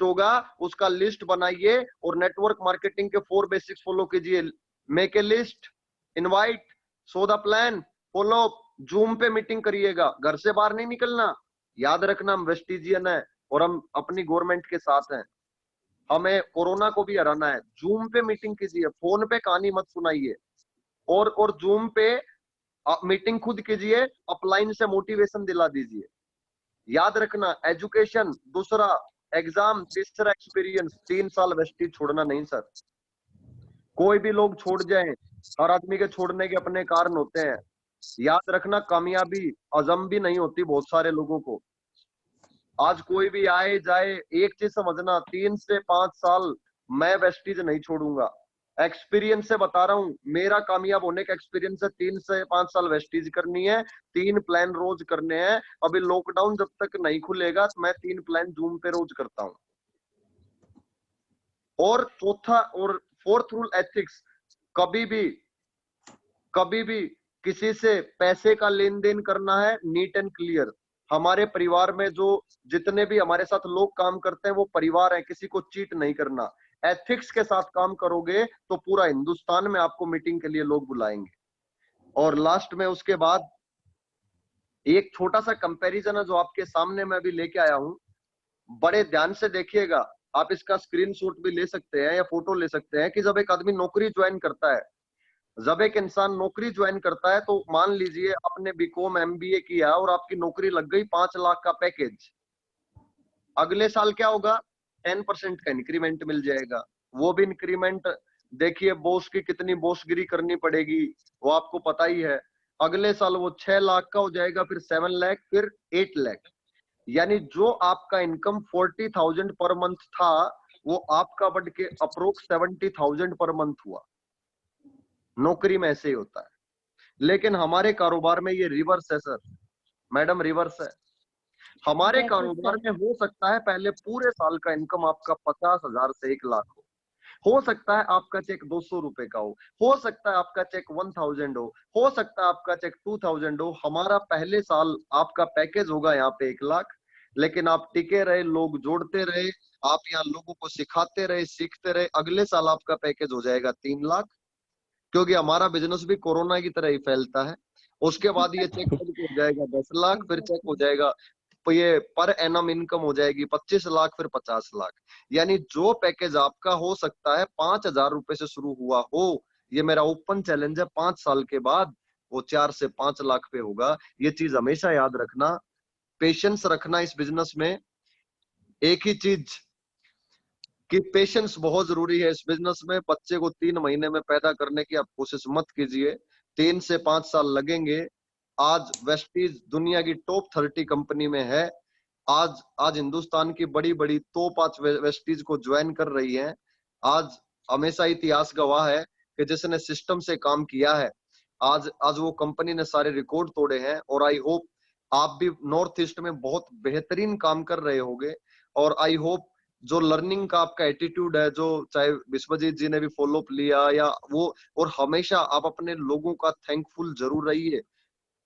होगा, उसका लिस्ट बनाइए और नेटवर्क मार्केटिंग के 4 बेसिक्स फॉलो कीजिए। Make a list, invite, show the plan, follow. Zoom पे मीटिंग करिएगा, घर से बाहर नहीं निकलना। याद रखना, हम वेस्टिजियन है और हम अपनी गवर्नमेंट के साथ हैं। हमें कोरोना को भी हराना है। जूम पे मीटिंग कीजिए, फोन पे कहानी मत सुनाइए। और जूम पे मीटिंग खुद कीजिए, अपलाइन से मोटिवेशन दिला दीजिए। याद रखना, एजुकेशन दूसरा, एग्जाम तीसरा, एक्सपीरियंस। 3 साल वेस्टीज छोड़ना नहीं सर। कोई भी लोग छोड़ जाएं, हर आदमी के छोड़ने के अपने कारण होते हैं। याद रखना, कामयाबी अजम भी नहीं होती बहुत सारे लोगों को। आज कोई भी आए जाए, एक चीज समझना, 3 से 5 साल मैं वेस्टीज नहीं छोड़ूंगा। एक्सपीरियंस से बता रहा हूं, मेरा कामयाब होने का एक्सपीरियंस है। 3 से 5 साल वेस्टीज करनी है, 3 प्लान रोज करने हैं। अभी लॉकडाउन जब तक नहीं खुलेगा तो मैं 3 प्लान जूम पे रोज करता हूं। और चौथा और फोर्थ रूल, एथिक्स। कभी भी किसी से पैसे का लेन देन करना है, नीट एंड क्लियर। हमारे परिवार में जो जितने भी हमारे साथ लोग काम करते हैं वो परिवार है, किसी को चीट नहीं करना। एथिक्स के साथ काम करोगे तो पूरा हिंदुस्तान में आपको मीटिंग के लिए लोग बुलाएंगे। और लास्ट में उसके बाद एक छोटा सा कंपैरिजन है जो आपके सामने मैं अभी लेके आया हूं, बड़े ध्यान से देखिएगा। आप इसका स्क्रीनशॉट भी ले सकते हैं या फोटो ले सकते हैं कि जब एक आदमी नौकरी ज्वाइन करता है, जब एक इंसान नौकरी ज्वाइन करता है, तो मान लीजिए आपने बीकॉम एमबीए किया और आपकी नौकरी लग गई, 5 लाख का पैकेज। अगले साल क्या होगा? 10% का इंक्रीमेंट मिल जाएगा। वो भी इंक्रीमेंट देखिए, बॉस की कितनी बॉसगिरी करनी पड़ेगी वो आपको पता ही है। अगले साल वो 6 लाख का हो जाएगा, फिर 7 लाख, फिर 8 लाख। यानी जो आपका इनकम 40,000 पर मंथ था, वो आपका बढ़ के अप्रोक्स 70,000 पर मंथ हुआ। नौकरी में ऐसे ही होता है, लेकिन हमारे कारोबार में ये रिवर्स है सर, मैडम, रिवर्स है। हमारे कारोबार में हो सकता है पहले पूरे साल का इनकम आपका 50,000 से 1 लाख हो सकता है आपका चेक 200 रुपए का हो सकता है आपका चेक 1000 हो सकता है आपका चेक 2000 हो। हमारा पहले साल आपका पैकेज होगा यहाँ पे 1 लाख, लेकिन आप टिके रहे, लोग जोड़ते रहे, आप यहाँ लोगों को सिखाते रहे, सीखते रहे, अगले साल आपका पैकेज हो जाएगा 3 लाख। क्योंकि हमारा बिजनेस भी कोरोना की तरह ही फैलता है। उसके बाद ये चेक हो जाएगा 10 लाख, फिर चेक हो जाएगा, तो ये पर एनम इनकम हो जाएगी 25 लाख, फिर 50 लाख। यानी जो पैकेज आपका हो सकता है 5,000 रुपए से शुरू हुआ हो, ये मेरा ओपन चैलेंज है, 5 साल के बाद वो 4 से 5 लाख पे होगा। ये चीज हमेशा याद रखना, पेशेंस रखना इस बिजनेस में। एक ही चीज कि पेशेंस बहुत जरूरी है इस बिजनेस में। बच्चे को 3 महीने में पैदा करने की आप कोशिश मत कीजिए, 3 से 5 साल लगेंगे। आज वेस्टीज दुनिया की टॉप 30 कंपनी में है। आज हिंदुस्तान की बड़ी बड़ी टॉप 5 वेस्टीज को ज्वाइन कर रही है। आज हमेशा इतिहास गवाह है कि जिसने सिस्टम से काम किया है, आज वो कंपनी ने सारे रिकॉर्ड तोड़े हैं। और आई होप आप भी नॉर्थ ईस्ट में बहुत बेहतरीन काम कर रहे होगे, और आई होप जो लर्निंग का आपका एटीट्यूड है, जो चाहे विश्वजीत जी ने भी फॉलो अप लिया या वो, और हमेशा आप अपने लोगों का थैंकफुल जरूर रहिए।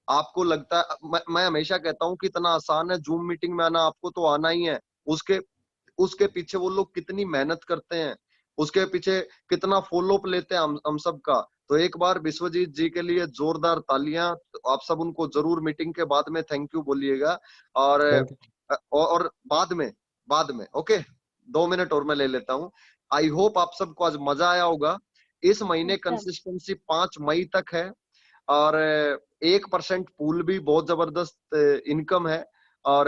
आपको लगता है, मैं हमेशा कहता हूँ कि इतना आसान है जूम मीटिंग में आना, आपको तो आना ही है। उसके उसके पीछे वो लोग कितनी मेहनत करते हैं, उसके पीछे कितना फॉलो अप लेते हैं हम सब का। तो एक बार विश्वजीत जी के लिए जोरदार तालियां। तो आप सब उनको जरूर मीटिंग के बाद में थैंक यू बोलिएगा। और थैंक यू। और बाद में ओके, 2 मिनट और मैं ले लेता हूँ। आई होप आप सबको आज मजा आया होगा। इस महीने अच्छा। कंसिस्टेंसी 5 मई तक है, और 1% पूल भी बहुत जबरदस्त इनकम है। और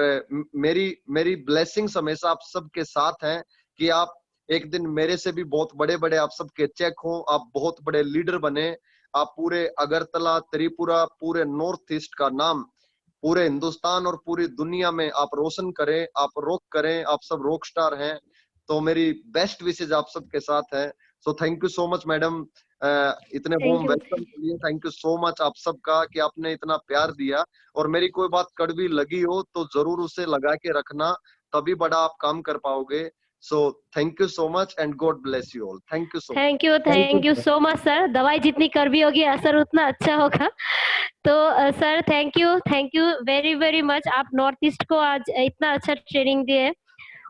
मेरी मेरी ब्लेसिंग्स हमेशा आप सबके साथ हैं कि आप एक दिन मेरे से भी बहुत बड़े बड़े आप सबके चेक हो, आप बहुत बड़े लीडर बने, आप पूरे अगरतला, त्रिपुरा, पूरे नॉर्थ ईस्ट का नाम पूरे हिंदुस्तान और पूरी दुनिया में आप रोशन करें, आप रॉक करें, आप सब रॉक स्टार हैं। तो मेरी बेस्ट विशेज आप सबके साथ है। So thank you so much madam, इतने थैंक वार्म यू। वेलकम के लिए थैंक यू सो मच आप सबका कि आपने इतना प्यार दिया। और मेरी कोई बात कड़वी लगी हो तो जरूर उसे लगा के रखना, तभी बड़ा आप काम कर पाओगे। So thank you so much and God bless you all. Thank you so much. Thank you so much sir. दवाई जितनी कड़वी होगी असर उतना अच्छा होगा। तो sir thank you very very much. आप नॉर्थ ईस्ट को आज इतना अच्छा ट्रेनिंग दिए।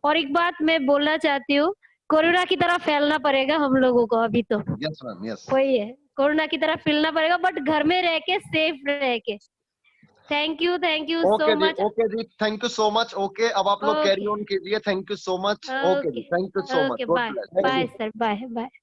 और एक बात मैं बोलना चाहती हूँ, कोरोना की तरह फैलना पड़ेगा हम लोगों को अभी तो। Yes ma'am, yes. वही है, कोरोना की तरह फैलना पड़ेगा, बट घर में रह के सेफ रह के। थैंक यू सो ओके जी, मच। ओके जी, thank you so much. Okay, अब आप लोग कैरी ओके ऑन कीजिए। Thank you so much. Okay okay जी, thank you so much. Okay. God bye bless. Thank bye you. Sir, bye bye.